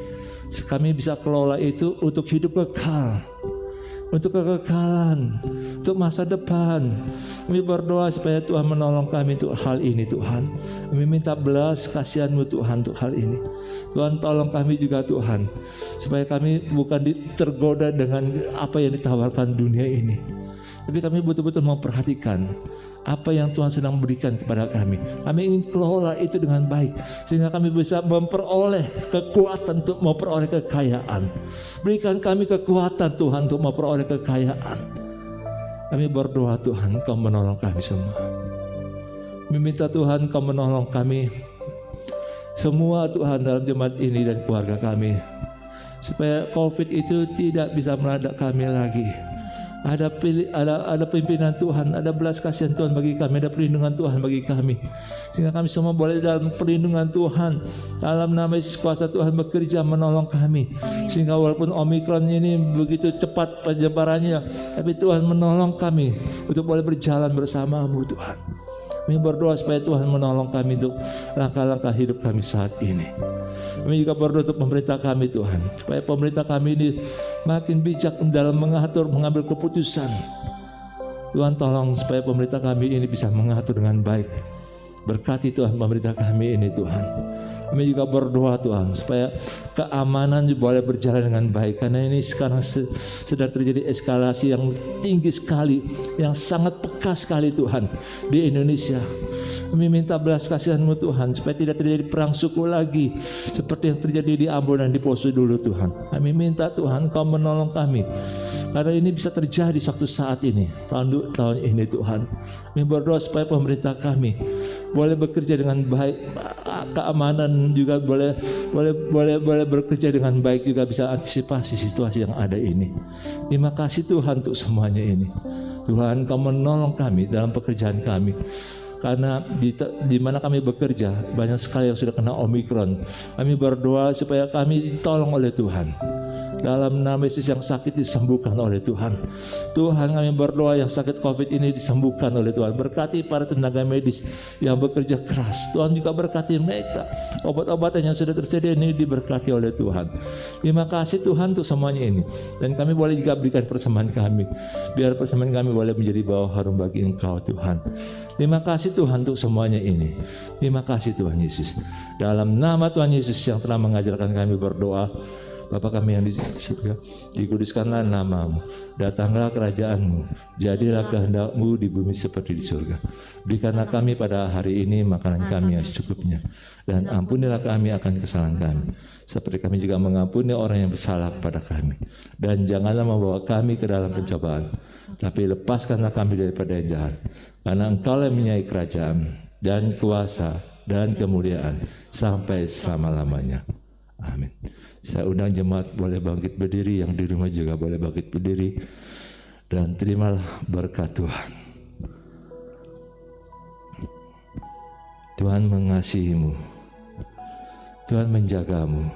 kami bisa kelola itu untuk hidup kekal, untuk kekekalan, untuk masa depan. Kami berdoa supaya Tuhan menolong kami untuk hal ini, Tuhan. Kami minta belas kasihan-Mu Tuhan untuk hal ini. Tuhan, tolong kami juga Tuhan, supaya kami bukan tergoda dengan apa yang ditawarkan dunia ini, tapi kami betul-betul memperhatikan apa yang Tuhan sedang berikan kepada kami. Kami ingin kelola itu dengan baik, sehingga kami bisa memperoleh kekuatan untuk memperoleh kekayaan. Berikan kami kekuatan Tuhan untuk memperoleh kekayaan. Kami berdoa Tuhan, Kau menolong kami semua. Kami minta Tuhan, Kau menolong kami semua Tuhan dalam jemaat ini dan keluarga kami, supaya COVID itu tidak bisa melanda kami lagi. Ada pimpinan Tuhan, ada belas kasihan Tuhan bagi kami, ada perlindungan Tuhan bagi kami, sehingga kami semua boleh dalam perlindungan Tuhan. Dalam nama Yesus, kuasa Tuhan bekerja menolong kami, sehingga walaupun Omikron ini begitu cepat penyebarannya, tapi Tuhan menolong kami untuk boleh berjalan bersama-Mu Tuhan. Kami berdoa supaya Tuhan menolong kami untuk langkah-langkah hidup kami saat ini. Kami juga berdoa untuk pemerintah kami Tuhan, supaya pemerintah kami ini makin bijak dalam mengambil keputusan. Tuhan, tolong supaya pemerintah kami ini bisa mengatur dengan baik Berkati Tuhan pemerintah kami ini Tuhan. Kami juga berdoa Tuhan supaya keamanan boleh berjalan dengan baik, karena ini sekarang sedang terjadi eskalasi yang tinggi sekali, yang sangat peka sekali Tuhan di Indonesia. Kami minta belas kasihan-Mu Tuhan supaya tidak terjadi perang suku lagi seperti yang terjadi di Ambon dan di Poso dulu Tuhan. Kami minta Tuhan Kau menolong kami, karena ini bisa terjadi suatu saat ini, tahun ini Tuhan. Kami berdoa supaya pemerintah kami boleh bekerja dengan baik, keamanan juga boleh bekerja dengan baik, juga bisa antisipasi situasi yang ada ini. Terima kasih Tuhan untuk semuanya ini. Tuhan Kau menolong kami dalam pekerjaan kami, karena di mana kami bekerja banyak sekali yang sudah kena Omikron. Kami berdoa supaya kami ditolong oleh Tuhan. Dalam nama Yesus yang sakit disembuhkan oleh Tuhan. Tuhan kami berdoa yang sakit COVID ini disembuhkan oleh Tuhan. Berkati para tenaga medis yang bekerja keras. Tuhan juga berkati mereka. Obat-obatan yang sudah tersedia ini diberkati oleh Tuhan. Terima kasih Tuhan untuk semuanya ini. Dan kami boleh juga berikan persembahan kami, biar persembahan kami boleh menjadi bau harum bagi Engkau Tuhan. Terima kasih Tuhan untuk semuanya ini. Terima kasih Tuhan Yesus. Dalam nama Tuhan Yesus yang telah mengajarkan kami berdoa. Bapa kami yang di surga, dikuduskanlah nama-Mu, datanglah kerajaan-Mu, jadilah kehendak-Mu di bumi seperti di surga. Berikanlah kami pada hari ini makanan kami yang secukupnya, dan ampunilah kami akan kesalahan kami, seperti kami juga mengampuni orang yang bersalah kepada kami. Dan janganlah membawa kami ke dalam pencobaan, tapi lepaskanlah kami daripada yang jahat, karena Engkau yang mempunyai kerajaan dan kuasa dan kemuliaan sampai selama-lamanya. Amin. Saya undang jemaat boleh bangkit berdiri, yang di rumah juga boleh bangkit berdiri, dan terimalah berkat Tuhan. Tuhan mengasihimu, Tuhan menjagamu,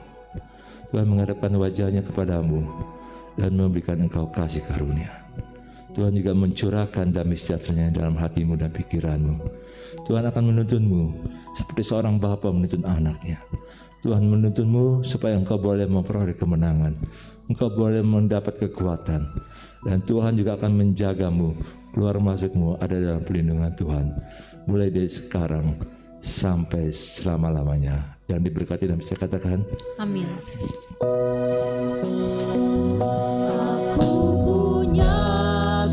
Tuhan menghadapkan wajahnya kepadamu dan memberikan engkau kasih karunia. Tuhan juga mencurahkan damai sejahteranya dalam hatimu dan pikiranmu. Tuhan akan menuntunmu seperti seorang bapa menuntun anaknya. Tuhan menuntunmu supaya engkau boleh memperoleh kemenangan, engkau boleh mendapat kekuatan, dan Tuhan juga akan menjagamu, keluar masukmu ada dalam perlindungan Tuhan, mulai dari sekarang sampai selama-lamanya. Yang diberkati dan bisa katakan Amin. Aku punya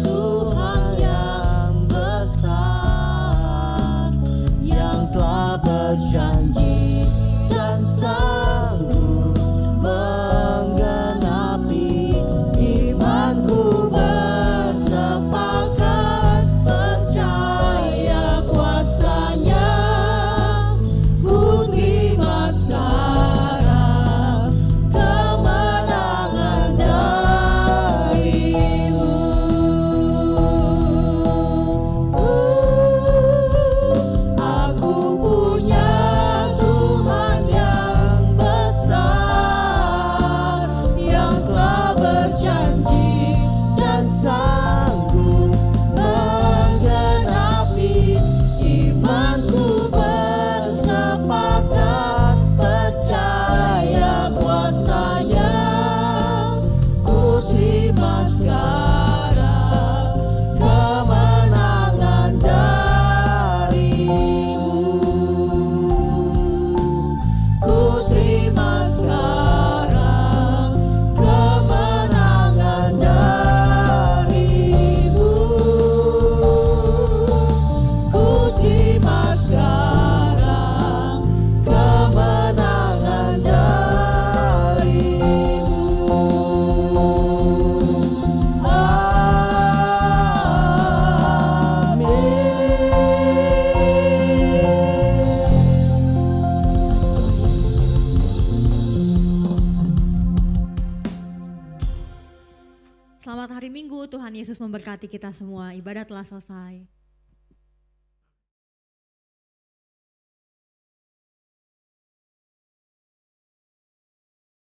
Tuhan yang besar, yang telah berjanji dan sanggup menggenapi. Imanku bersepakat percaya kuasa-Nya. Ku terima sekarang kemenangan dari-Mu. Aku punya Tuhan yang besar, yang telah berjanji dan sanggup menggenapi. Imanku bersepakat percaya kuasa-Nya. Ku terima sekarang kemenangan dari-Mu. Ku terima sekarang kemenangan dari-Mu. Ku terima sekarang kemenangan dari-Mu. Selamat hari Minggu, Tuhan Yesus memberkati kita semua. Ibadah telah selesai.